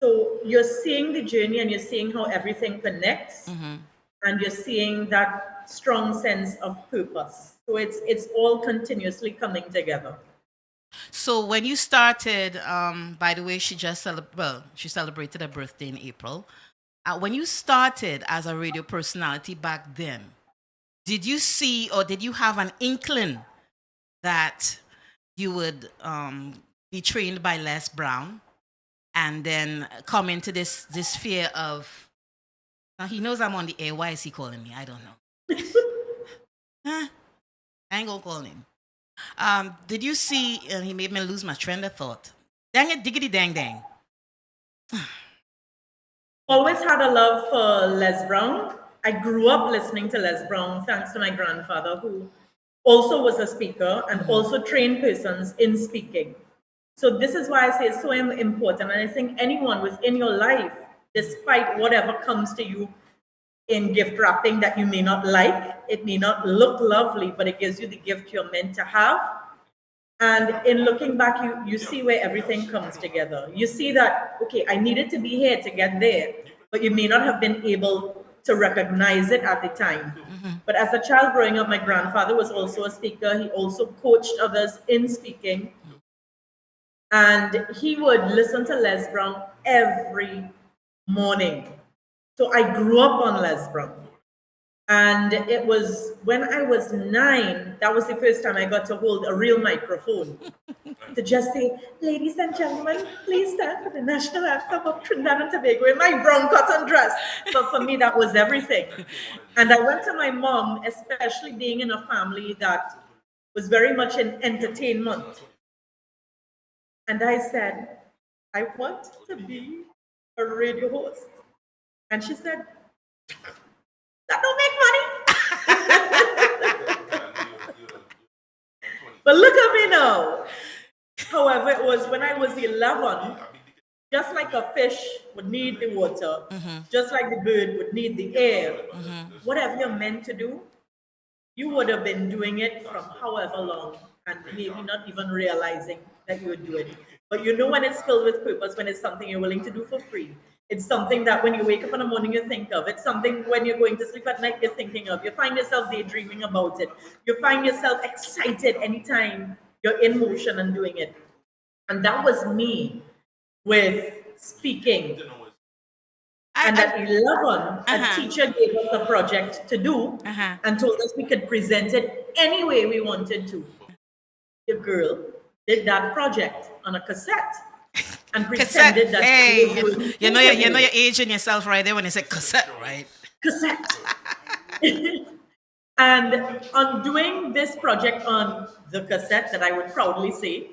So you're seeing the journey and you're seeing how everything connects, and you're seeing that strong sense of purpose. So it's all continuously coming together. So when you started, by the way, she celebrated her birthday in April. When you started as a radio personality back then, did you see or did you have an inkling that you would be trained by Les Brown and then come into this sphere of, now he knows I'm on the air, why is he calling me? I don't know. I ain't gonna call him. Did you see, and he made me lose my train of thought. Dang it, diggity dang dang. Always had a love for Les Brown. I grew up listening to Les Brown thanks to my grandfather, who also was a speaker and also trained persons in speaking. So this is why I say it's so important. And I think anyone within your life, despite whatever comes to you in gift wrapping that you may not like, it may not look lovely, but it gives you the gift you're meant to have. And in looking back, you see where everything comes together. You see that, okay, I needed to be here to get there, but you may not have been able to recognize it at the time. But as a child growing up, my grandfather was also a speaker. He also coached others in speaking. And he would listen to Les Brown every morning. So I grew up on Les Brown. And it was when I was 9, that was the first time I got to hold a real microphone to just say, ladies and gentlemen, please stand for the national anthem of Trinidad and Tobago in my brown cotton dress. But for me, that was everything. And I went to my mom, especially being in a family that was very much in entertainment. And I said, I want to be a radio host. And she said, that don't make money. But look at me now. However, it was when I was 11, just like a fish would need the water, just like the bird would need the air, whatever you're meant to do, you would have been doing it from however long and maybe not even realizing that you were doing it. But you know when it's filled with purpose, when it's something you're willing to do for free. It's something that when you wake up in the morning, you think of. It's something when you're going to sleep at night, you're thinking of. You find yourself daydreaming about it. You find yourself excited anytime you're in motion and doing it. And that was me with speaking. And at 11, a teacher gave us a project to do and told us we could present it any way we wanted to. The girl did that project on a cassette. And pretended that you know you're aging yourself right there when you say cassette, right? Cassette. And on doing this project on the cassette that I would proudly say,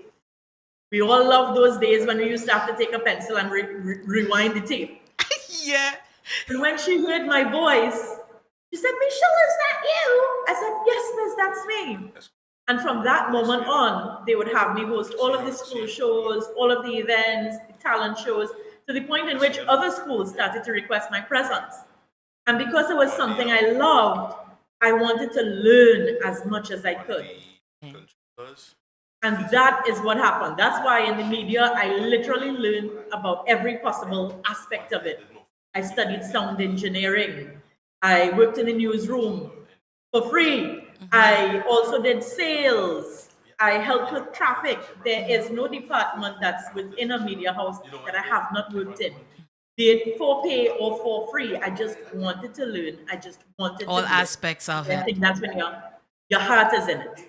we all love those days when we used to have to take a pencil and rewind the tape. Yeah. And when she heard my voice, she said, Michelle, is that you? I said, yes, miss, that's me. And from that moment on, they would have me host all of the school shows, all of the events, the talent shows, to the point in which other schools started to request my presence. And because it was something I loved, I wanted to learn as much as I could. And that is what happened. That's why in the media, I literally learned about every possible aspect of it. I studied sound engineering. I worked in the newsroom for free. I also did sales. I helped with traffic. There is no department that's within a media house that I have not worked in. Be it for pay or for free. I just wanted to learn. I just wanted all to aspects of it. I think that's when your heart is in it.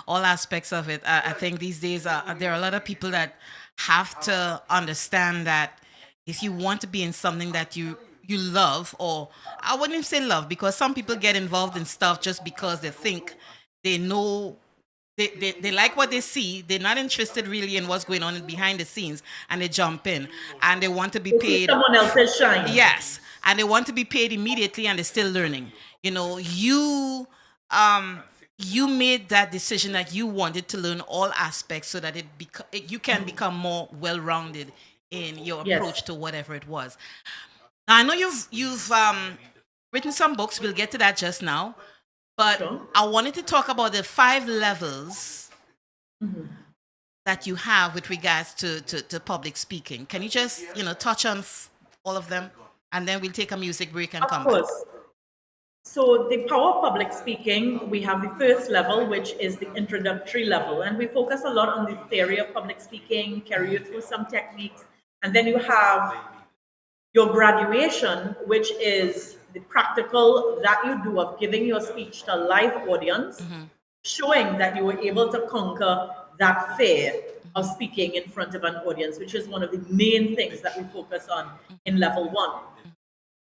All aspects of it. I think these days there are a lot of people that have to understand that if you want to be in something that you love, or I wouldn't even say love, because some people get involved in stuff just because they think they know, they like what they see. They're not interested really in what's going on behind the scenes, and they jump in and they want to be paid. Someone else's shine. Yes, and they want to be paid immediately, and they're still learning. You know, you made that decision that you wanted to learn all aspects so that you can become more well-rounded in your approach to whatever it was. Now, I know you've written some books. We'll get to that just now. But I wanted to talk about the 5 levels that you have with regards to public speaking. Can you just, touch on all of them? And then we'll take a music break and come back. Of course. So the power of public speaking, we have the first level, which is the introductory level. And we focus a lot on the theory of public speaking, carry you through some techniques. And then you have your graduation, which is the practical that you do of giving your speech to a live audience, showing that you were able to conquer that fear of speaking in front of an audience, which is one of the main things that we focus on in level 1.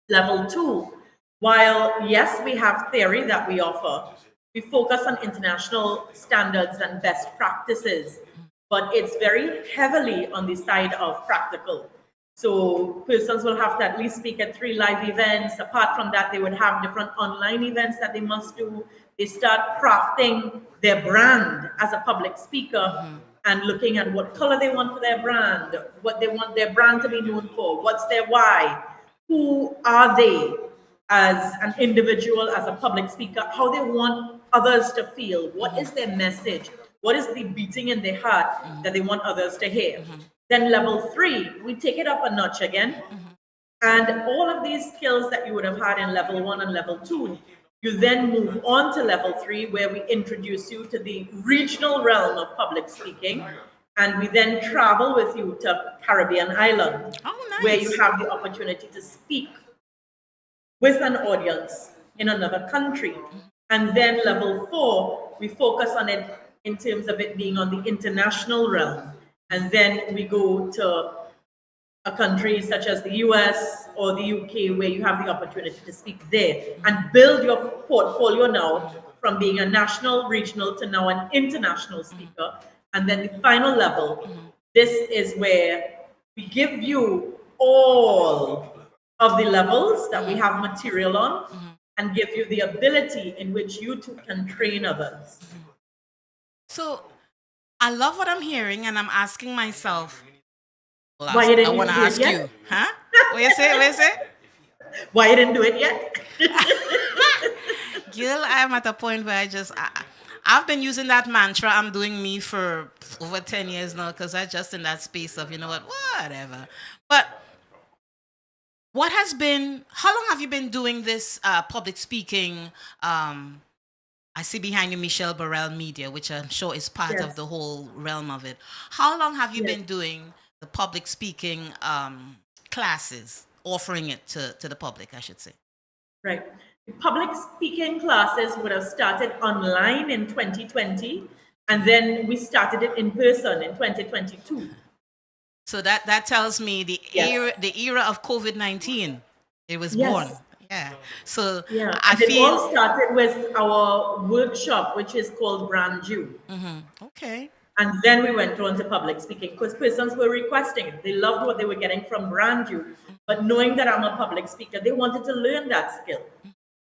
Level 2, while yes, we have theory that we offer, we focus on international standards and best practices, but it's very heavily on the side of practical. So persons will have to at least speak at 3 live events. Apart from that, they would have different online events that they must do. They start crafting their brand as a public speaker and looking at what color they want for their brand, what they want their brand to be known for, what's their why, who are they as an individual, as a public speaker, how they want others to feel, what is their message, what is the beating in their heart that they want others to hear. Then level 3, we take it up a notch again, And all of these skills that you would have had in level 1 and level 2, you then move on to level 3, where we introduce you to the regional realm of public speaking. And we then travel with you to Caribbean island, where you have the opportunity to speak with an audience in another country. And then level 4, we focus on it in terms of it being on the international realm. And then we go to a country such as the US or the UK, where you have the opportunity to speak there and build your portfolio now from being a national, regional to now an international speaker. And then the final level, this is where we give you all of the levels that we have material on and give you the ability in which you too can train others. So I love what I'm hearing, and I'm asking myself, why you didn't I want to do it ask yet? you, huh? What you say? What you say? Why you didn't do it yet? Gil, I'm at a point where I've been using that mantra, I'm doing me, for over 10 years now, because I'm just in that space of, you know what, whatever. But how long have you been doing this public speaking? I see behind you Michelle Borel Media, which I'm sure is part of the whole realm of it. How long have you been doing the public speaking classes, offering it to the public, I should say? Right. The public speaking classes would have started online in 2020, and then we started it in person in 2022. So that tells me the era of COVID-19, it was born. Yeah. So I feel it all started with our workshop, which is called Brand New. Okay. And then we went on to public speaking because persons were requesting it. They loved what they were getting from Brand New, but knowing that I'm a public speaker, they wanted to learn that skill.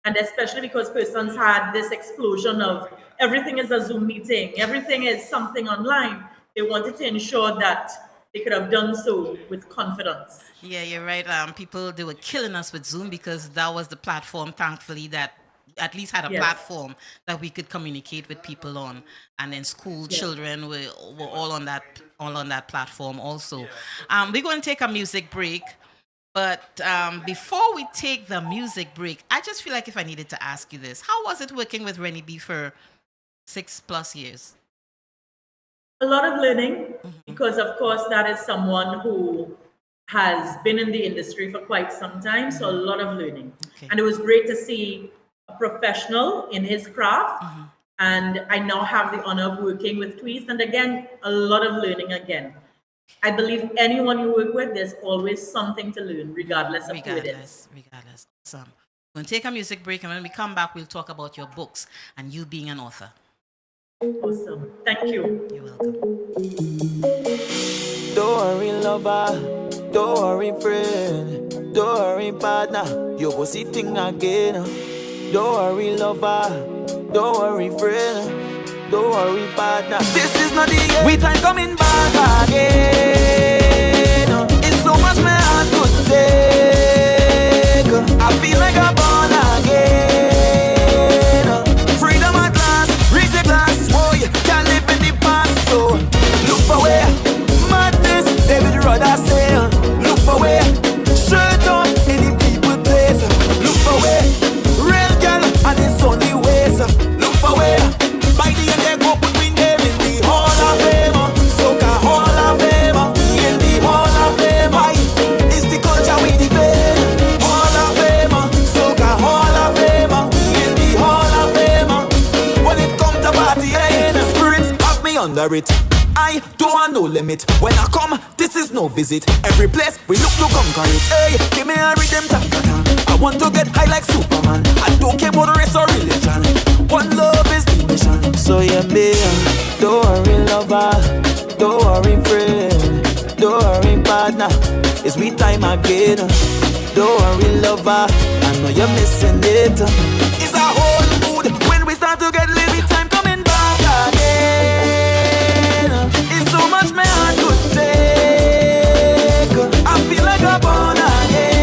And especially because persons had this explosion of everything is a Zoom meeting, everything is something online, they wanted to ensure that they could have done so with confidence. Yeah, you're right. They were killing us with Zoom because that was the platform, thankfully, that at least had a platform that we could communicate with people on. And then school children were all on that platform also. We're going to take a music break. But before we take the music break, I just feel like if I needed to ask you this, how was it working with Rennie B for 6+ years? A lot of learning, because of course that is someone who has been in the industry for quite some time, so a lot of learning. And it was great to see a professional in his craft, and I now have the honor of working with Tweez, and again, a lot of learning again. I believe anyone you work with, there's always something to learn, regardless of who it is. Regardless. Awesome. We're going to take a music break, and when we come back, we'll talk about your books and you being an author. Awesome. Thank you. You're welcome. Don't worry, lover. Don't worry, friend. Don't worry, partner. You go see thing again. Don't worry, lover. Don't worry, friend. Don't worry, partner. This is not the end. We time coming back again. It's so much my heart could take. I feel like I'm born again. Freedom at last. Raise the glass. Boy, can't live in the past. So look for where madness David Rudder sail. Look for where shirt on any people place. Look for where real girl and it's only ways. Look for where by the end they go between them in the Hall of Fame. Soca Hall of Fame. In the Hall of Fame. Why? It's the culture we defend. Hall of Fame. Soca Hall of Fame. In the Hall of Fame. When it comes to party, spirits have me under it. I don't want no limit. When I come, this is no visit. Every place we look to conquer it. Hey, give me a rhythm, I want to get high like Superman. I don't care about race or religion. One love is the mission. So yeah, me, don't worry, lover. Don't worry, friend. Don't worry, partner. It's we time again. Don't worry, lover. I know you're missing it. It's a whole mood when we start to get lit. Time coming back again. It's so much my heart could take. I feel like I'm born again.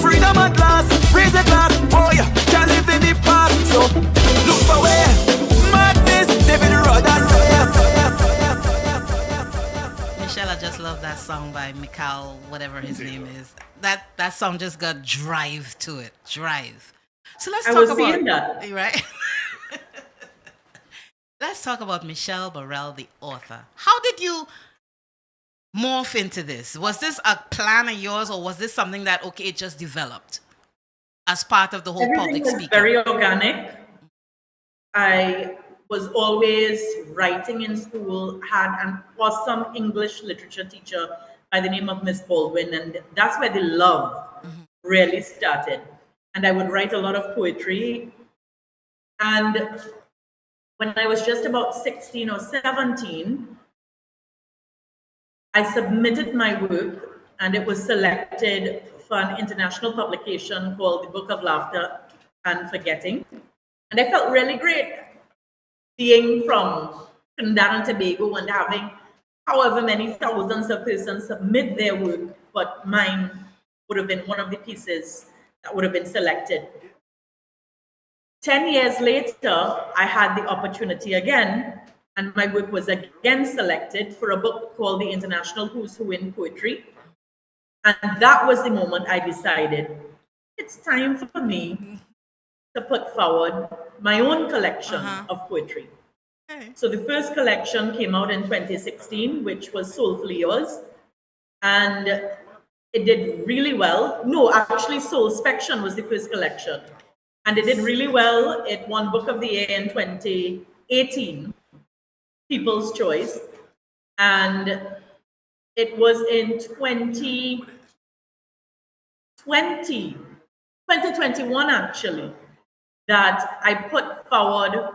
Freedom at last, raise the glass. Boy, can't live in the past. So look for where madness David Rudder says. Michelle, I just love that song by Mikal, whatever his name is. That song just got drive to it. Drive. So let's I talk was about seeing that. right. Let's talk about Michelle Borel, the author. How did you morph into this? Was this a plan of yours, or was this something that it just developed as part of the whole Everything public was speaking? very organic. I was always writing in school, had an awesome English literature teacher by the name of Miss Baldwin, and that's where the love really started. And I would write a lot of poetry. And when I was just about 16 or 17, I submitted my work, and it was selected for an international publication called The Book of Laughter and Forgetting. And I felt really great being from Trinidad and Tobago and having however many thousands of persons submit their work, but mine would have been one of the pieces that would have been selected. 10 years later, I had the opportunity again, and my work was again selected for a book called The International Who's Who in Poetry. And that was the moment I decided it's time for me to put forward my own collection of poetry. Okay. So the first collection came out in 2016, which was Soulfully Yours. And it did really well. No, actually, Soulspection was the first collection. And it did really well. It won Book of the Year in 2018, People's Choice. And it was in 2021, actually, that I put forward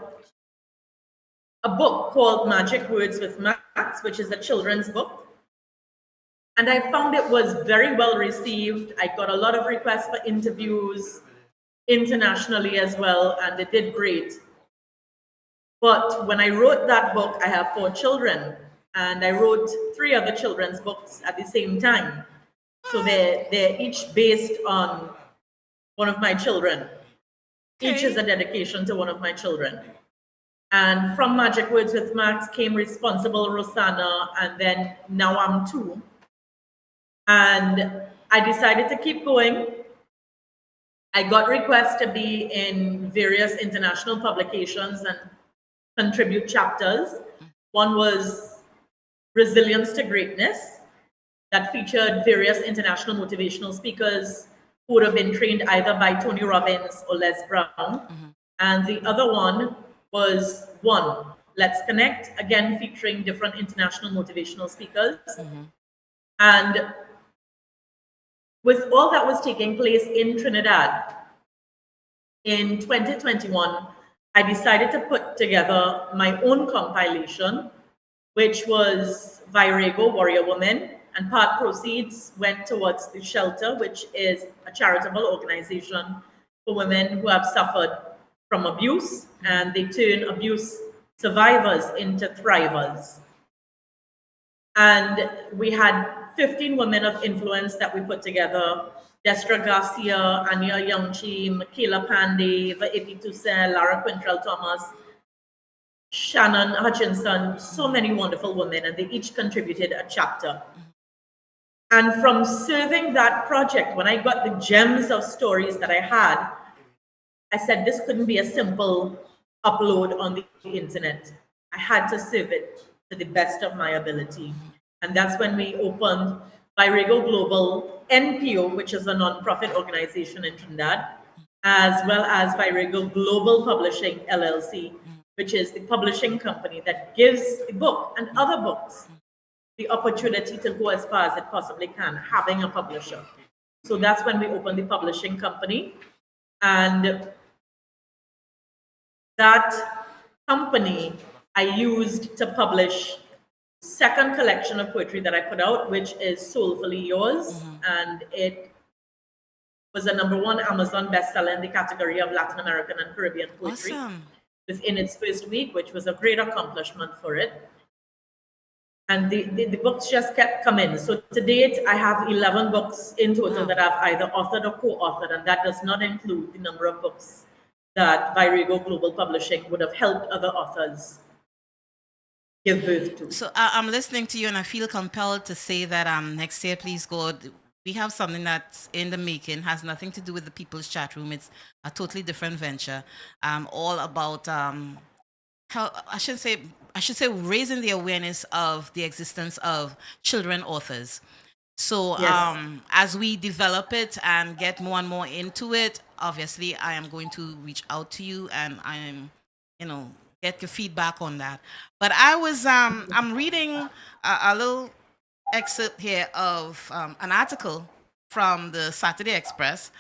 a book called Magic Words with Max, which is a children's book. And I found it was very well received. I got a lot of requests for interviews internationally as well, and it did great. But when I wrote that book, I have 4 children, and I wrote 3 other children's books at the same time. So they're each based on one of my children. Okay. Each is a dedication to one of my children. And from Magic Words with Max came Responsible Rosanna, and then Now I'm 2. And I decided to keep going. I got requests to be in various international publications and contribute chapters. One was Resilience to Greatness, that featured various international motivational speakers who would have been trained either by Tony Robbins or Les Brown. And the other one was Let's Connect, again featuring different international motivational speakers. And with all that was taking place in Trinidad, in 2021, I decided to put together my own compilation, which was Virego, Warrior Woman, and part proceeds went towards the Shelter, which is a charitable organization for women who have suffered from abuse, and they turn abuse survivors into thrivers. And we had 15 women of influence that we put together: Destra Garcia, Anya Youngchi, Michaela Pandey, Ipi Toussaint, Lara Quintrell Thomas, Shannon Hutchinson, so many wonderful women, and they each contributed a chapter. And from serving that project, when I got the gems of stories that I had, I said this couldn't be a simple upload on the internet. I had to serve it to the best of my ability. And that's when we opened Virego Global NPO, which is a non-profit organization in Trinidad, as well as Virego Global Publishing LLC, which is the publishing company that gives the book and other books the opportunity to go as far as it possibly can, having a publisher. So that's when we opened the publishing company. And that company I used to publish second collection of poetry that I put out, which is Soulfully Yours. And it was a #1 Amazon bestseller in the category of Latin American and Caribbean poetry. Awesome. Within its first week, which was a great accomplishment for it. And the books just kept coming. So to date, I have 11 books in total that I've either authored or co-authored, and that does not include the number of books that Virego Global Publishing would have helped other authors give birth to. So I'm listening to you, and I feel compelled to say that next year, please God, we have something that's in the making, has nothing to do with the People's Chat Room. It's a totally different venture, all about how I should say raising the awareness of the existence of children authors. So Yes. as we develop it and get more and more into it, obviously I am going to reach out to you, and I'm, get your feedback on that. But I was I'm reading a little excerpt here of an article from the Saturday Express,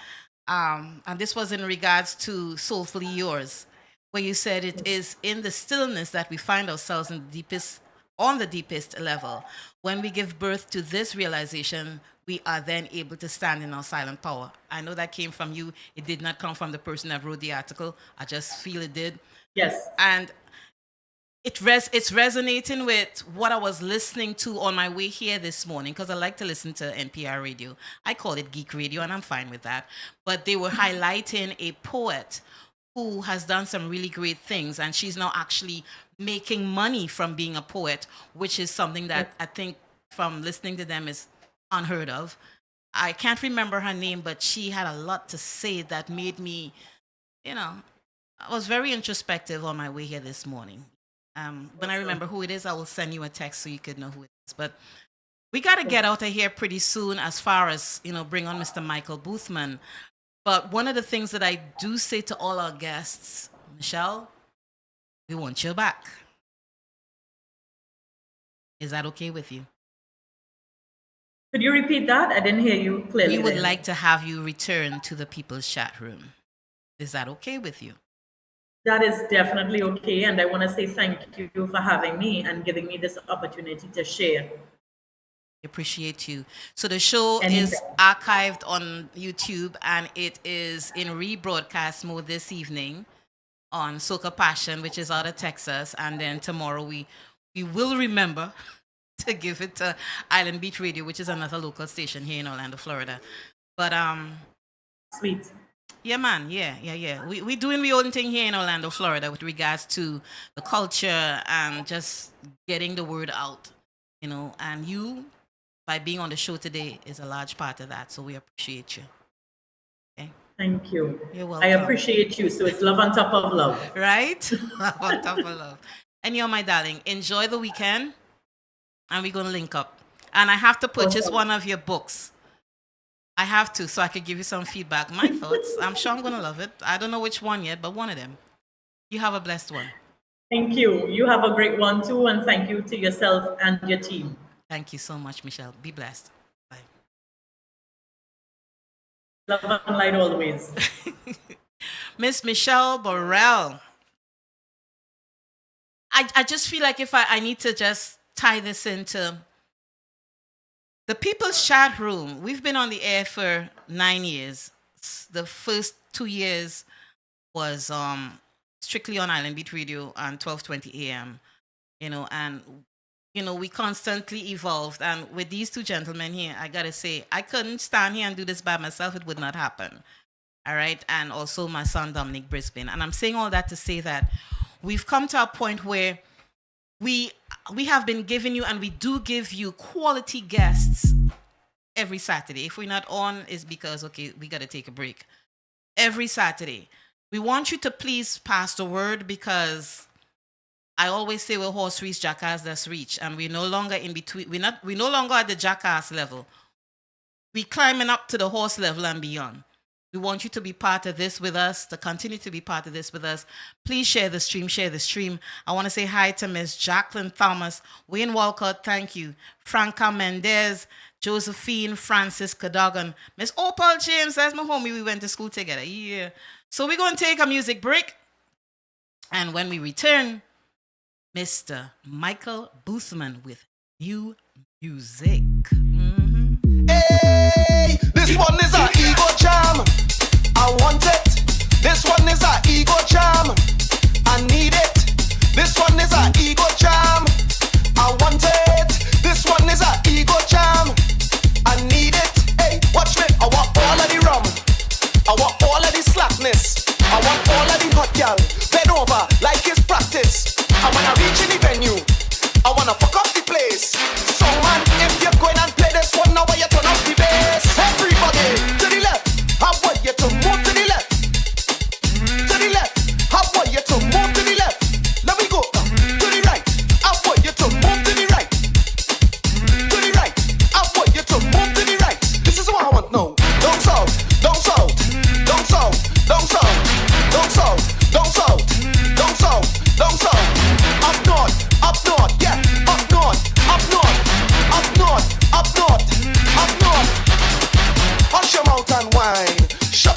and this was in regards to Soulfully Yours, where you said it is in the stillness that we find ourselves on the deepest level. When we give birth to this realization, we are then able to stand in our silent power. I know that came from you. It did not come from the person that wrote the article. I just feel it did. Yes. And it's resonating with what I was listening to on my way here this morning, because I like to listen to NPR radio. I call it geek radio, and I'm fine with that. But they were highlighting a poet who has done some really great things, and she's now actually making money from being a poet, which is something that I think from listening to them is unheard of. I can't remember her name, but she had a lot to say that made me, I was very introspective on my way here this morning. When I remember who it is, I will send you a text so you could know who it is. But we got to get out of here pretty soon as far as, bring on Mr. Michael Boothman. But one of the things that I do say to all our guests, Michelle, we want you back. Is that okay with you? Could you repeat that? I didn't hear you clearly. We would there. like to have you return to the People's Chat Room. Is that okay with you? That is definitely okay. And I want to say thank you for having me and giving me this opportunity to share. Appreciate you. So the show is archived on YouTube, and it is in rebroadcast mode this evening on Soca Passion, which is out of Texas. And then tomorrow we will remember to give it to Island Beach Radio, which is another local station here in Orlando, Florida. But sweet. Yeah, man. Yeah. We doing the own thing here in Orlando, Florida, with regards to the culture and just getting the word out, and you, by being on the show today, is a large part of that. So we appreciate you. Okay. Thank you. You're welcome. I appreciate you. So it's love on top of love. Right? Love on top of love. And you're my darling. Enjoy the weekend, and we're going to link up. And I have to purchase one of your books. I have to, so I could give you some feedback. My thoughts. I'm sure I'm going to love it. I don't know which one yet, but one of them. You have a blessed one. Thank you. You have a great one too, and thank you to yourself and your team. Thank you so much, Michelle. Be blessed. Bye. Love and light always. Miss Michelle Borel. I just feel like if I need to just tie this into the People's Chat Room. We've been on the air for 9 years. The first 2 years was strictly on Island Beat Radio on 12:20 a.m. And we constantly evolved. And with these two gentlemen here, I gotta say, I couldn't stand here and do this by myself. It would not happen. All right. And also my son, Dominic Brisbane. And I'm saying all that to say that we've come to a point where we have been giving you, and we do give you, quality guests every Saturday. If we're not on, it's because, okay, we got to take a break. Every Saturday. We want you to please pass the word, because I always say we're horse reach, jackass that's reach. And we're no longer in between. We're no longer at the jackass level. We're climbing up to the horse level and beyond. We want you to be part of this with us, to continue to be part of this with us. Please share the stream. I want to say hi to Miss Jacqueline Thomas, Wayne Walcott, thank you, Franca Mendez, Josephine Francis Cadogan, Miss Opal James, that's my homie, we went to school together. Yeah. So we're going to take a music break. And when we return, Mr. Michael Boothman with new music. Hey, this one is our ego jam. I want it. This one is our ego jam. I need it. This one is our ego jam. I want it. This one is our ego jam. I need it. Hey, watch me. I want all of the rum. I want all of the slackness. I want all of the hot gal. Bend over like it's practice. I wanna reach in the venue.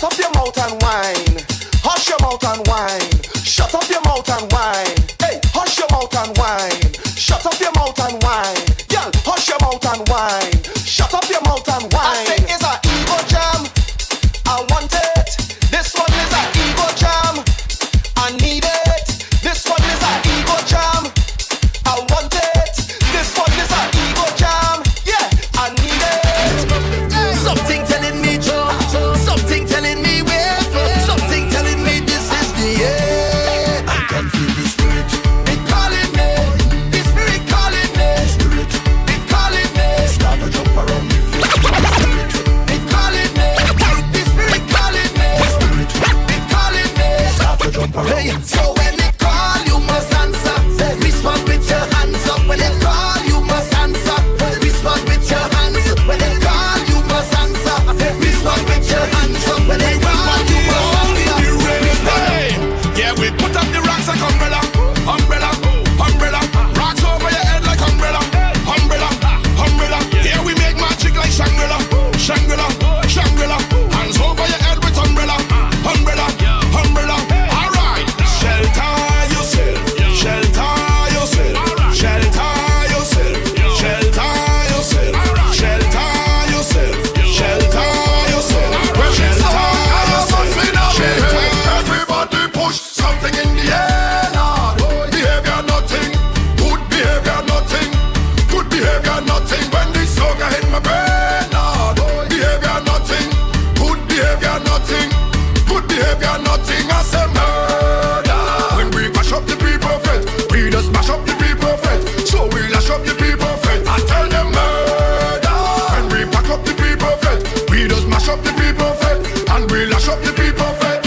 Shut up your mouth and whine. Hush your mouth and whine. Shut up your mouth and whine. Hey, hush your mouth and whine. Shut up your mouth and whine. Girl, hush your mouth and whine. Shut up your mouth and whine. I say it's a ego jam. I want it. This one is a ego jam. I need it. This one is a ego jam. I want it. This one is a ego jam. Yeah, I need it. Something telling me Joe. Something telling me where. Something telling me this is the end. I can feel the spirit. It calling me. The spirit calling me. Spirit. It calling me. Start to jump around me. It calling me. The spirit calling me. Spirit. It calling me. Start to jump around me. So when it call, you must answer. Respond with your hands up. When it call, you must answer. Respond with your hands up. When it call, you must answer. Respond with your hands up. When it call, you must answer. Yeah, we put up the rocks like umbrella, umbrella, umbrella. Rocks over your head like umbrella, umbrella, umbrella. Yeah, we make magic like Shangri-La, Shangri-La, Shangri-La. Hands over your head with umbrella, umbrella, umbrella. All right, shelter yourself, shelter yourself, shelter yourself, shelter yourself, shelter yourself, shelter yourself, shelter. Everybody push something in the air, Lord. Behavior nothing, good behavior nothing, good behavior nothing. When this soca hit my brain, Lord. Behavior nothing, good behavior nothing, good behavior nothing. I say murder. When we mash up the people friend, we just mash up the people friend. So we lash up the people friend. I tell them murder. When we pack up the people friend, we just mash up the people friend, and we lash up the people friend.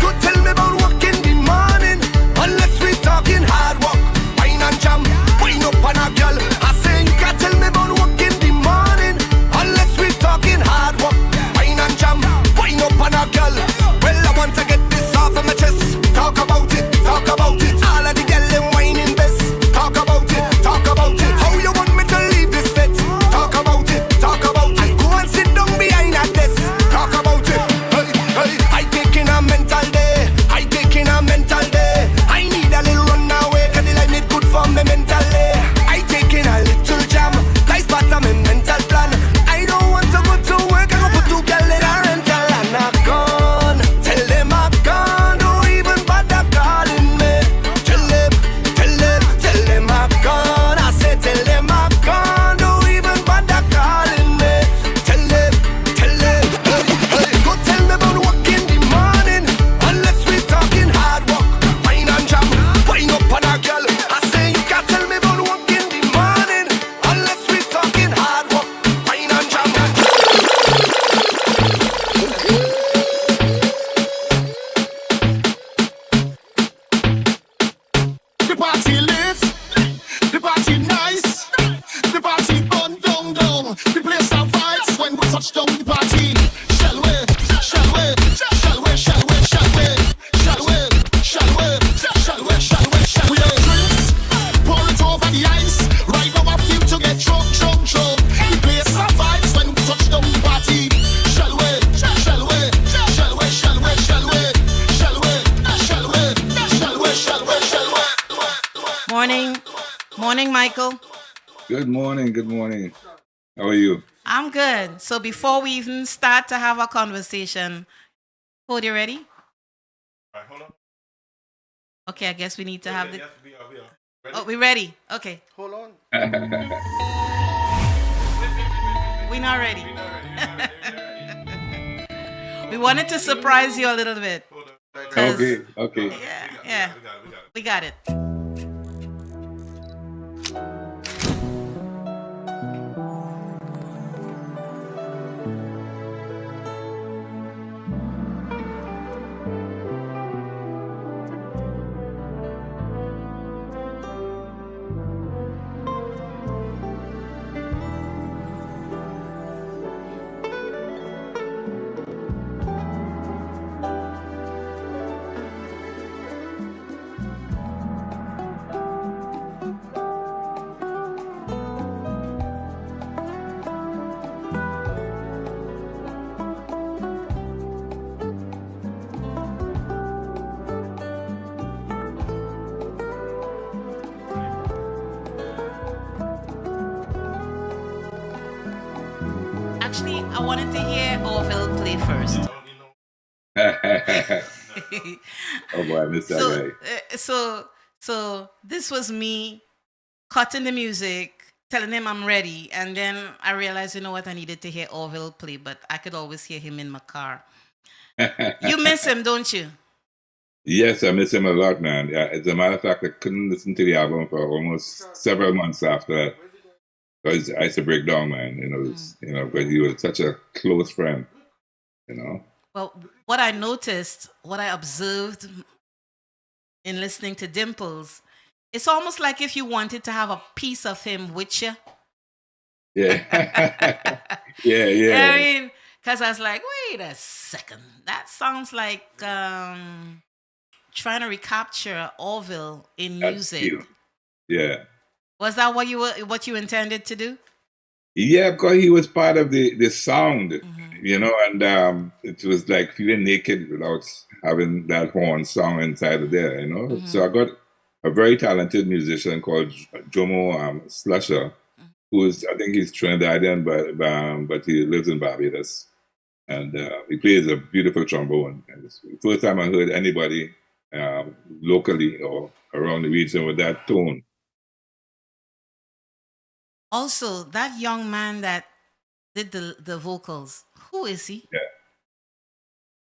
Don't tell me about work in the morning unless we talking hard work. Wine and jam, wine up on a girl. I say you can't tell me about work in the morning unless we talking hard work. Wine and jam, wine up on a girl. Well, I want to get this off of my chest. Talk about it, talk about it. All of the girl them whining best. Talk about it, talk about it. How you want me to leave this fit? Talk about it, talk about it. Go and sit down behind a desk. Talk about it. Hey, hey. I taking a mental day. I taking a mental day. I need a little run away, cause the line it good for me mentally. I taking a little jam. Nice part of my mental plan. I don't want to go to work. I go put two girl in a rental and I'm gone. Tell them I'm gone. Don't even bother calling me. Tell them I'm gone. I said tell them I'm gone. Don't even bother calling me. Tell them, hey, hey. Go tell me about work in the morning unless we talking hard work. Wine and jam, wine up on a girl. I say you can't tell me about work in the morning unless we talking hard work. Wine and jam. The party lit, the party nice, the party fun down down. The place have vibes when we touch down the party. Shall we, shall we, shall we, shall we, shall we, shall we, shall we, shall we, shall we, shall we? We have drinks, pour it over the ice. Right now I feel to get drunk, drunk, drunk. The place have vibes when we touch down the party. Shall we, shall we, shall we, shall we, shall we, shall we, shall we, shall we, shall we, shall we? Morning. Morning, Michael. Good morning, good morning. How are you? I'm good. So before we even start to have a conversation, Cody, you ready? All right, hold on. Okay, I guess we need to have the... Yes, we are. Ready? Oh, we ready? Okay. Hold on. We're not ready. We wanted to surprise you a little bit. Okay. Yeah. We got it. Actually, I wanted to hear Orville play first. Oh boy, I miss that guy. So this was me cutting the music, telling him I'm ready, and then I realized, you know what, I needed to hear Orville play, but I could always hear him in my car. You miss him, don't you? Yes, I miss him a lot, man. Yeah, as a matter of fact, I couldn't listen to the album for almost several months after that. Because I used to break down, man. But he was such a close friend. Well, what I noticed, what I observed in listening to Dimples, it's almost like if you wanted to have a piece of him with you. Yeah. Yeah. I mean, because I was like, wait a second. That sounds like trying to recapture Orville in music. Cute. Yeah. Was that what you intended to do? Yeah, because he was part of the sound, and it was like feeling naked without having that horn song inside of there, So I got a very talented musician called Jomo Slusher, I think he's Trinidadian, but he lives in Barbados. And he plays a beautiful trombone. And it's the first time I heard anybody locally or around the region with that tone. Also, that young man that did the vocals, who is he? Yeah.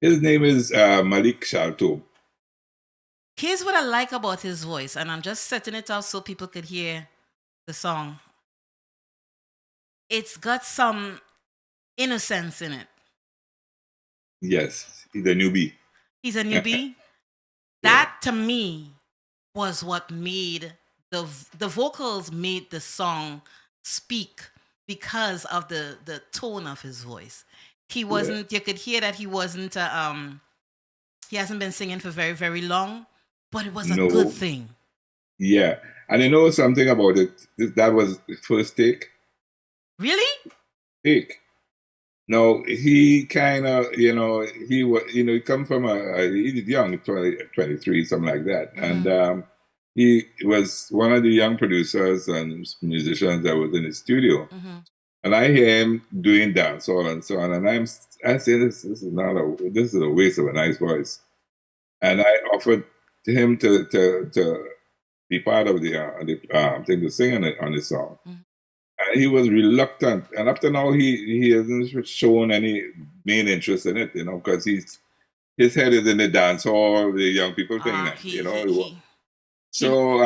His name is Malik Shalto. Here's what I like about his voice, and I'm just setting it up so people could hear the song. It's got some innocence in it. Yes, he's a newbie. He's a newbie? That, to me, was what made the vocals made the song speak because of the tone of his voice. He wasn't, you could hear that he wasn't, he hasn't been singing for very, very long, but it was a good thing. Yeah. And something about it, that was the first take. Really? Take. No, he kind of, he come from he's young, 23, something like that. Mm-hmm. And he was one of the young producers and musicians that was in the studio. Mm-hmm. And I hear him doing dancehall and so on. And I say, this is a waste of a nice voice. And I offered to him to be part of the thing to sing on the song. Mm-hmm. And he was reluctant. And up to now, he hasn't shown any main interest in it, because his head is in the dancehall, the young people thing, So,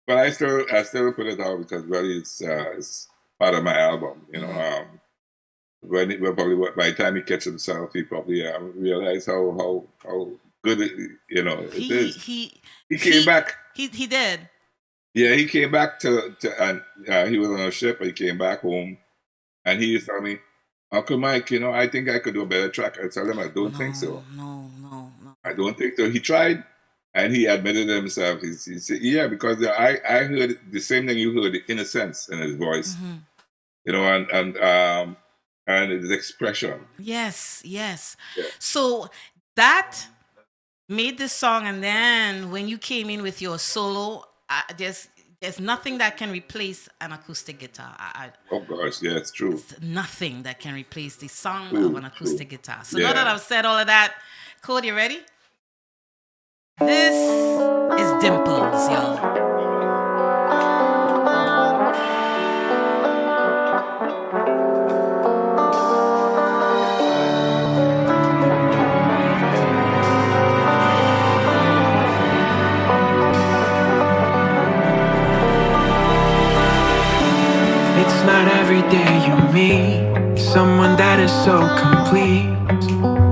but I still put it out because it's part of my album, By the time he catches himself, he probably realize how good it is. He came back. He did. Yeah, he came back and he was on a ship. He came back home, and he used to tell me, "Uncle Mike, I think I could do a better track." I tell him, "I don't think so. No. I don't think so." He tried. And he admitted himself. He said, "Yeah, because I heard the same thing you heard, the innocence in his voice, and his expression." Yes. Yeah. So that made this song, and then when you came in with your solo, there's nothing that can replace an acoustic guitar. Oh gosh, yeah, it's true. Nothing that can replace the sound of an acoustic guitar. So now that I've said all of that, Code, you ready? This is Dimples, y'all. It's not every day you meet someone that is so complete.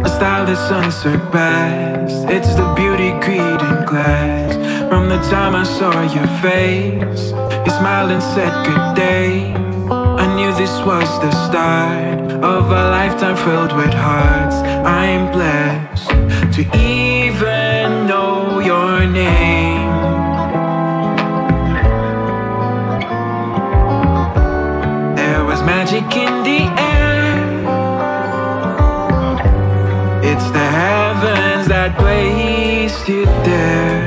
A style that's unsurpassed. It's the beauty creed in glass. From the time I saw your face, you smiled and said good day. I knew this was the start of a lifetime filled with hearts. I'm blessed to even know your name. There was magic in the air. It's the heavens that placed you there.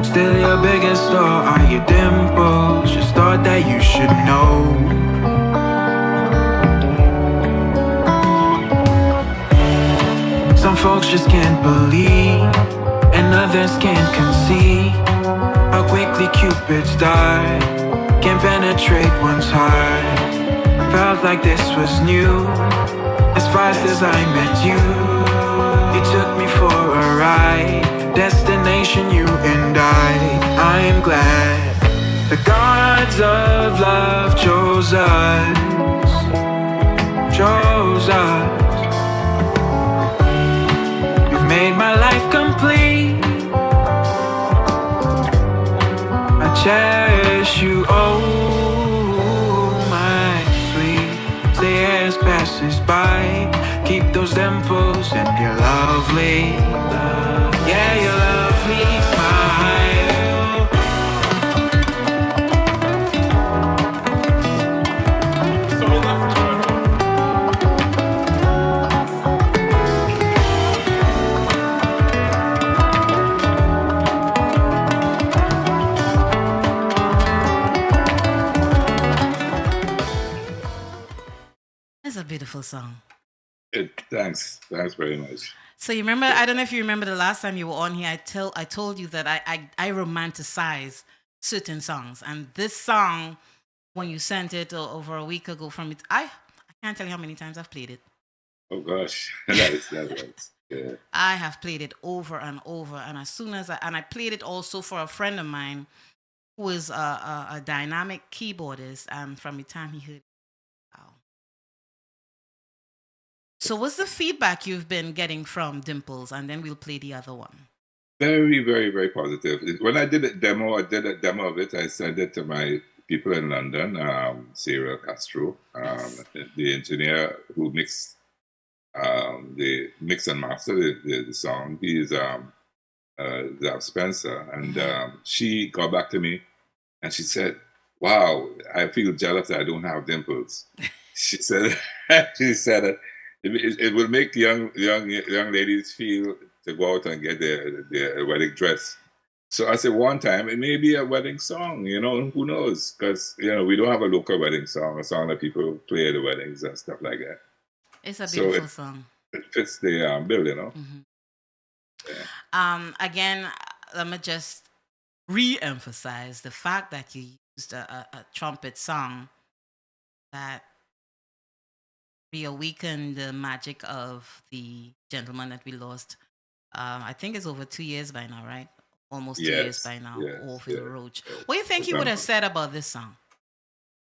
Still your biggest flaw are your dimples. Just thought that you should know. folks just can't believe, and others can't conceive how quickly Cupid's dart can penetrate one's heart. Felt like this was new, as fast as I met you. You took me for a ride, destination you and I'm glad the gods of love chose us, chose us. You've made my life complete. I cherish you, oh my sweet. Say as passes by, keep those dimples and your lovely, yeah, your lovely smile. It's a beautiful song. Thanks very much. So you remember? I don't know if you remember the last time you were on here. I told you that I romanticize certain songs, and this song, when you sent it over a week ago from it, I can't tell you how many times I've played it. Oh gosh, that's yeah. I have played it over and over, and as soon as I played it also for a friend of mine who is a dynamic keyboardist, and from the time he heard it, wow. So what's the feedback you've been getting from Dimples? And then we'll play the other one. Very, very, very positive. When I did a demo of it. I sent it to my people in London, Sarah Castro, the engineer who mixed the mix and master the song. He is Zab Spencer, and she got back to me and she said, "Wow, I feel jealous that I don't have dimples." She said, it will make young ladies feel to go out and get their wedding dress. So I said, one time it may be a wedding song, who knows? Because we don't have a local wedding song, a song that people play at the weddings and stuff like that. It's a beautiful song. It fits the bill, Mm-hmm. Yeah. Again, let me just re-emphasize the fact that you used a trumpet song that reawakened the magic of the gentleman that we lost. I think it's over 2 years by now, right? Almost 2 years by now. Off the road. What do you think he would have said about this song?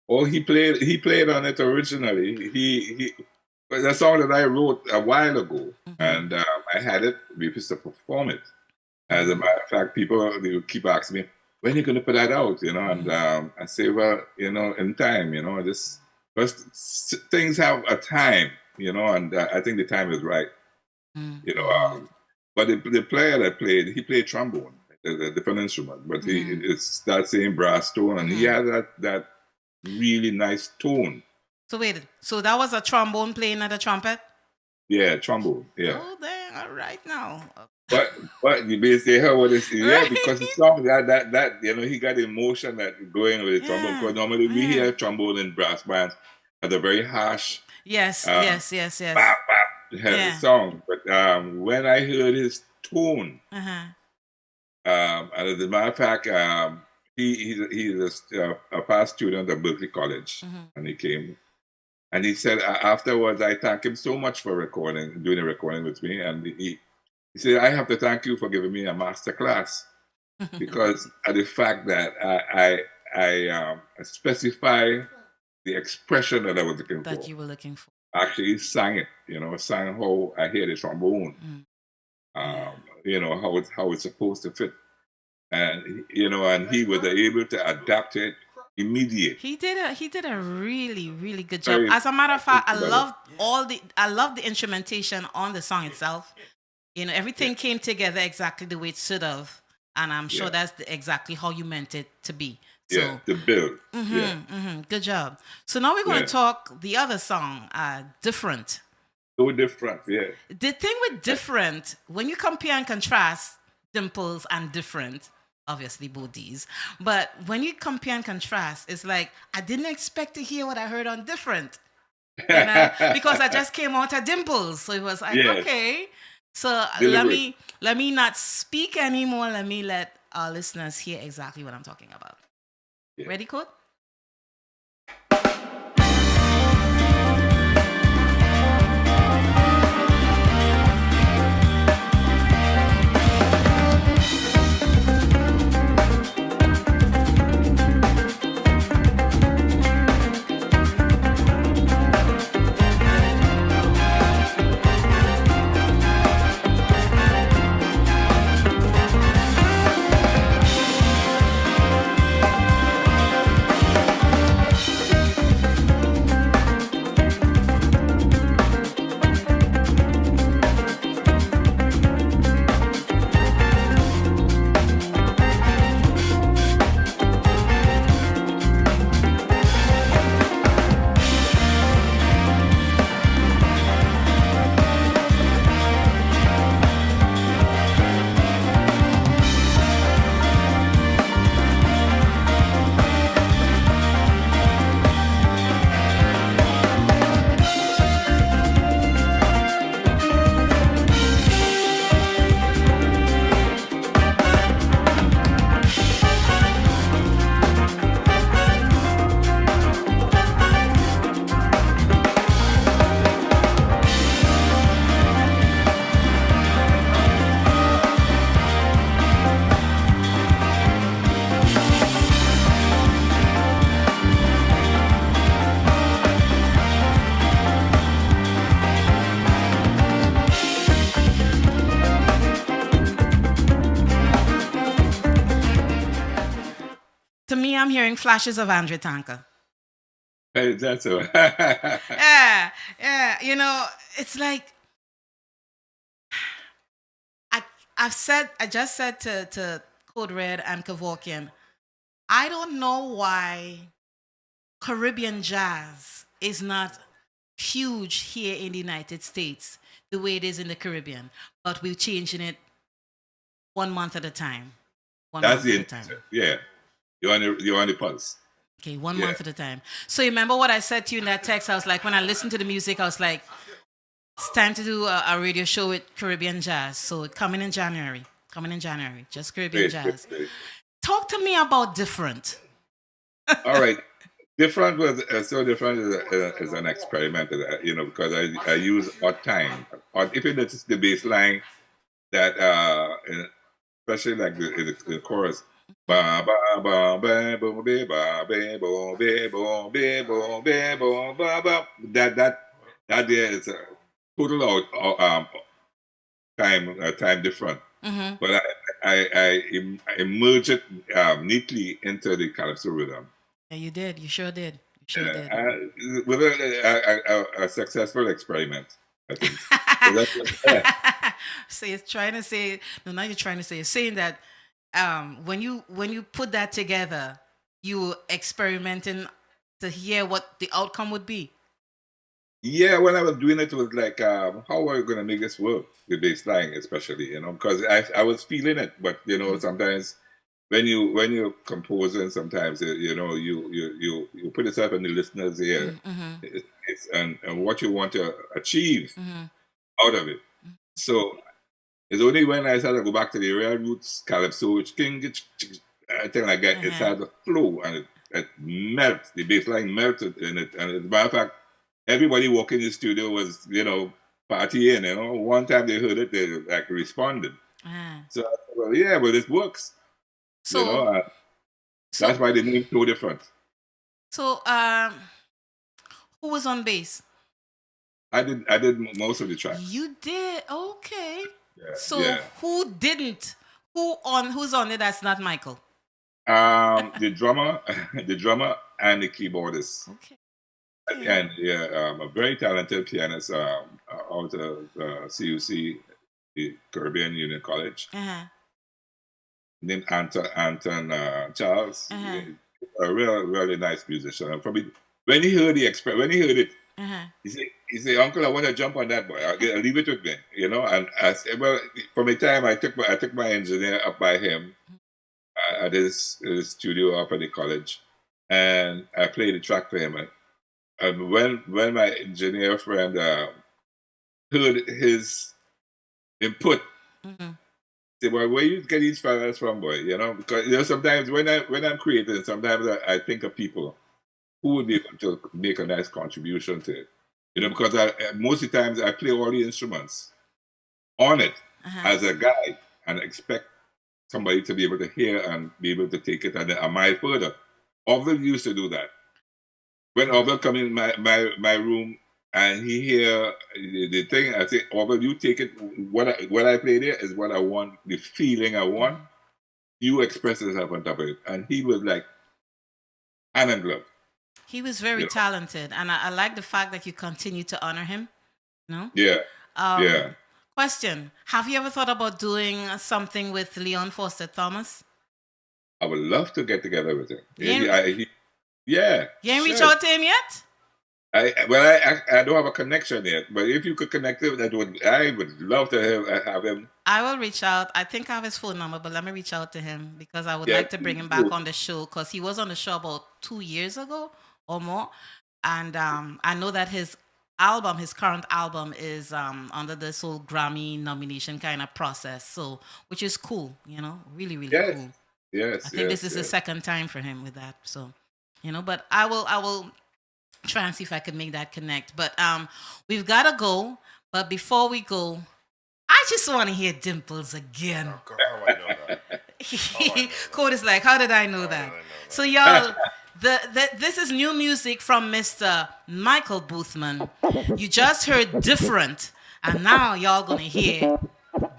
Oh, he played on it originally. He the song that I wrote a while ago, and I had it. We used to perform it. As a matter of fact, people they would keep asking me, "When are you going to put that out?" And I say, "Well, in time. Just first things have a time, and I think the time is right. But the player that played, he played trombone, a different instrument, but it's that same brass tone, and he had that really nice tone. So wait, so that was a trombone playing at a trumpet? Yeah, trombone. Yeah. Oh, dang! All right now. But you basically heard what it's because the song that he got emotion that going with the trombone. Because normally we hear trombone and brass bands at a very harsh. Yes. Bap, the song, but when I heard his tone, and as a matter of fact, he's a past student at Berkeley College, and he came. And he said afterwards, I thank him so much for doing the recording with me. And he said, I have to thank you for giving me a master class because of the fact that I specify the expression that I was looking for. That you were looking for. Actually sang it, sang how I hear the trombone, how it's supposed to fit. And, and he was able to adapt it immediately. He did a really, really good job. As a matter of fact, I love the instrumentation on the song itself. Everything came together exactly the way it should have. And I'm sure that's exactly how you meant it to be. So, the build. Good job. So now we're going to talk the other song, Different. So different, yeah. The thing with Different, when you compare and contrast Dimples and Different, obviously both these, but when you compare and contrast, it's like, I didn't expect to hear what I heard on Different. Because I just came out of Dimples. So it was like, okay. So Deliberate. let me not speak anymore. Let me let our listeners hear exactly what I'm talking about. Yeah. Ready, Code? To me, I'm hearing flashes of Andre Tanker. Hey, that's all. Yeah, yeah. You know, it's like I just said to Code Red and Kevorkian, I don't know why Caribbean jazz is not huge here in the United States the way it is in the Caribbean, but we're changing it 1 month at a time. That's the intention. Yeah. You're on the pulse. Okay, 1 month at a time. So you remember what I said to you in that text? I was like, when I listened to the music, I was like, it's time to do a radio show with Caribbean jazz. So coming in January. Just Caribbean jazz. Great. Talk to me about different. All right. Different was so different as an experiment, because I use odd time. If it's the bass line that, especially like the chorus, ba ba ba ba bo be ba be bo be bo be bo be bo ba ba. That there is a total time different. Mm-hmm. But I merge it neatly into the calypso rhythm. Yeah, you did. You sure did. With a successful experiment, I think. So you're trying to say, no, now you're trying to say, you're saying that when you put that together, you were experimenting to hear what the outcome would be. Yeah, when I was doing it was like, how are we going to make this work? The bass line, especially, because I was feeling it, but sometimes when you're composing, sometimes you put yourself in the listener's ear, and what you want to achieve out of it. So it's only when I started to go back to the real roots, calypso, which I think like that, it started to flow and it melts. The bass line melted in it, and as a matter of fact, everybody walking in the studio was partying. One time they heard it, they like responded. So I said, well, yeah, well, this works. So, that's why the name's so different. So, who was on bass? I did most of the tracks. You did? Okay. Yeah, so who didn't? Who's on it? That's not Michael. The drummer, and the keyboardist. Okay. And a very talented pianist out of CUC, the Caribbean Union College. Named Anton Charles. A really nice musician. And probably when he heard it, he said, "Uncle, I want to jump on that boy. I'll leave it with me." And I said, well, from the time I took my engineer up by him at his studio up at the college, and I played the track for him. And when my engineer friend heard his put. Say, well, where you get these fellas from, boy? You know, because sometimes when I'm creating, sometimes I think of people who would be able to make a nice contribution to it. You know, because most of the times I play all the instruments on it as a guide and expect somebody to be able to hear and be able to take it and then mile further. Orville used to do that. When Orville come in my room and he hear the thing, I say, Orville, you take it. What I play there is what I want, the feeling I want. You express yourself on top of it. And he was like hand and glove. He was very talented, and I like the fact that you continue to honor him. No? Yeah. Yeah. Question: have you ever thought about doing something with Leon Foster Thomas? I would love to get together with him. Yeah. You ain't reached out to him yet? I don't have a connection yet, but if you could connect him, I would love to have him. I will reach out. I think I have his phone number, but let me reach out to him because I would like to bring him back on the show because he was on the show about 2 years ago or more, and I know that his current album is under this whole Grammy nomination kind of process, so which is cool, you know, really, really cool. Yes, I think this is the second time for him with that, so you know. But I will try and see if I can make that connect. But we've got to go. But before we go, I just want to hear Dimples again. Oh, God, how I know that? Code is like, how did I know that? So y'all, this is new music from Mr. Michael Boothman. You just heard Different, and now y'all gonna hear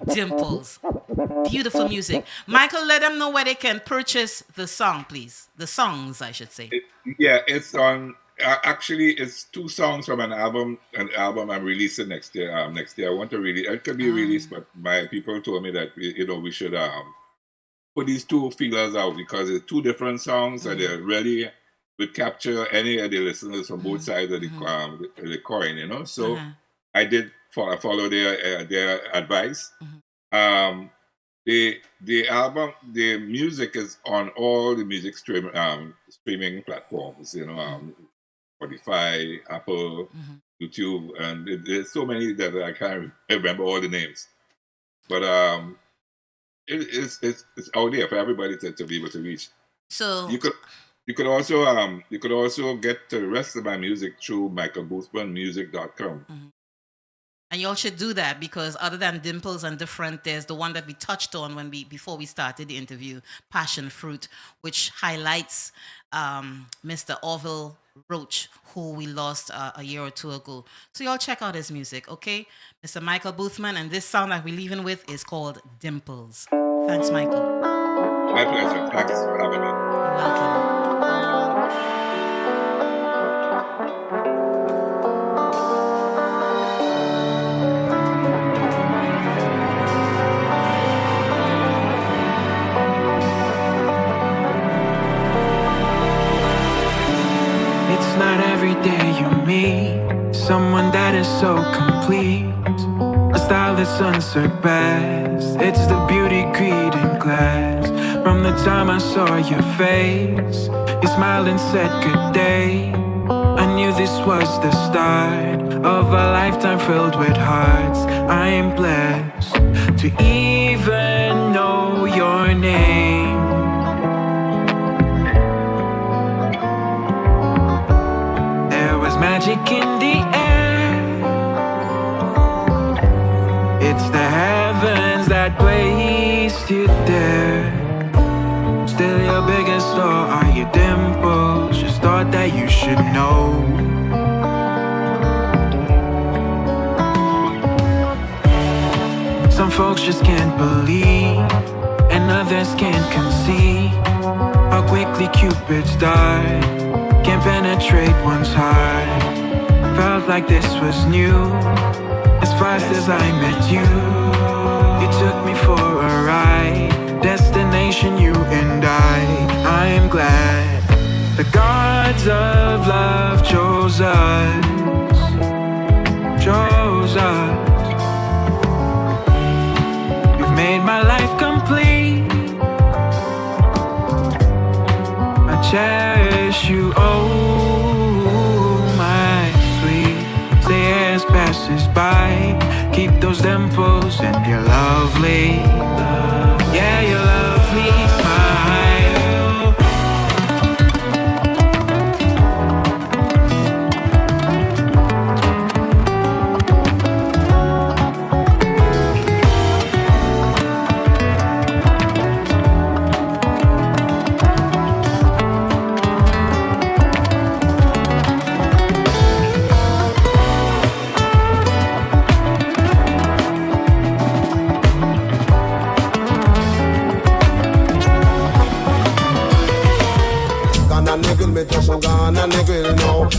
Dimples. Beautiful music. Michael, let them know where they can purchase the song, please. The songs, I should say. It's on. Actually, it's 2 songs from an album I'm releasing next year. I want to release. It could be released, but my people told me that we should put these 2 feelers out because it's 2 different songs and they really would capture any of the listeners from both sides of the coin. You know, so I did follow their advice. The album, the music is on all the music streaming platforms. You know. Spotify, Apple, YouTube, and there's so many that I can't remember all the names. But it's out there for everybody to be able to reach. So you could also get the rest of my music through michaelboothmanmusic.com. And y'all should do that because other than Dimples and Different, there's the one that we touched on before we started the interview, Passion Fruit, which highlights Mr. Orville Roach, who we lost a year or 2 ago. So y'all check out his music, okay? Mr. Michael Boothman, and this song that we're leaving with is called Dimples. Thanks, Michael. My pleasure. Thanks for having me. You're welcome. It's not every day you meet someone that is so complete, a style that's unsurpassed. It's the beauty greed in glass. From the time I saw your face, you smiled and said good day. I knew this was the start of a lifetime filled with hearts. I am blessed to even know your name. Magic in the air. It's the heavens that placed you there. Still your biggest star are your dimples. Just thought that you should know. Some folks just can't believe, and others can't conceive how quickly Cupid's dart can penetrate one's heart. Felt like this was new. As fast as I met you, you took me for a ride. Destination you and I am glad the gods of love chose us. Chose us. You've made my life complete. I cherish you, oh my sweet. Say as passes by, keep those dimples and you're lovely. Yeah, you love me, smile.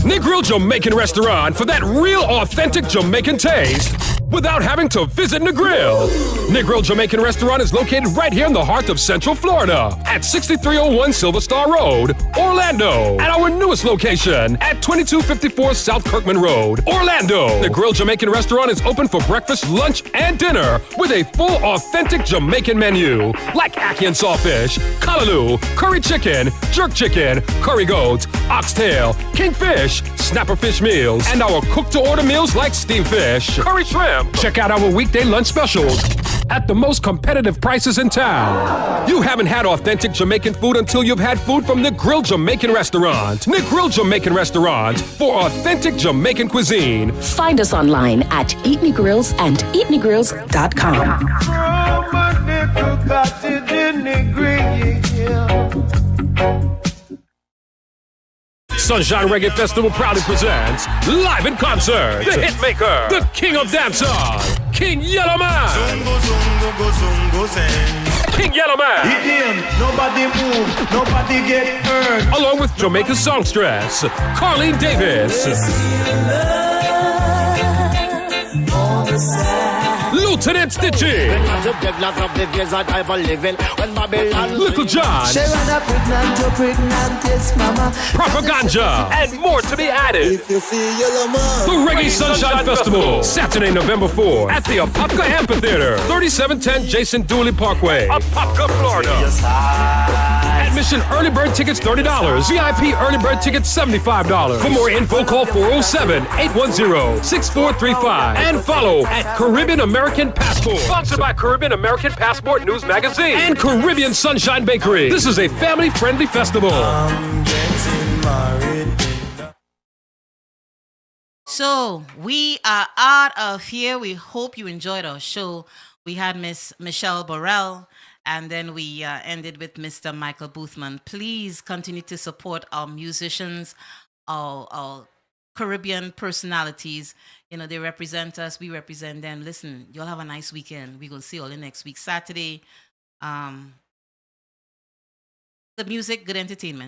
Negril Jamaican restaurant for that real authentic Jamaican taste without having to visit Negril. Negril Jamaican restaurant is located right here in the heart of Central Florida at 6301 Silver Star Road, Orlando. At our newest location at 2254 South Kirkman Road, Orlando. Negril Jamaican restaurant is open for breakfast, lunch, and dinner with a full authentic Jamaican menu like ackee and sawfish, callaloo, curry chicken, jerk chicken, curry goat, oxtail, kingfish, snapper fish meals, and our cook-to-order meals like steamed fish, curry shrimp. Check out our weekday lunch specials at the most competitive prices in town. You haven't had authentic Jamaican food until you've had food from Negril Jamaican Restaurant. Negril Jamaican Restaurant for authentic Jamaican cuisine. Find us online at Eat Negrills and eatnegrills.com. Sunshine Reggae Festival proudly presents live in concert the hitmaker, the king of dancehall, King Yellowman. King Yellowman. Nobody move, nobody get hurt. Along with Jamaica's songstress, Carlene Davis. Lieutenant Stitchy, Little John, Propaganda, and more to be added. The Reggae Sunshine Festival, Saturday, November 4th at the Apopka Amphitheater, 3710 Jason Dooley Parkway, Apopka, Florida. Admission early bird tickets $30, VIP early bird tickets $75. For more info, call 407-810-6435 and follow at Caribbean American Passport. Sponsored by Caribbean American Passport News Magazine and Caribbean Sunshine Bakery. This is a family-friendly festival. So we are out of here. We hope you enjoyed our show. We had Miss Michelle Borel, and then we ended with Mr. Michael Boothman. Please continue to support our musicians, our Caribbean personalities. You know, they represent us. We represent them. Listen, you'll have a nice weekend. We will see you all in next week, Saturday. Good music, good entertainment.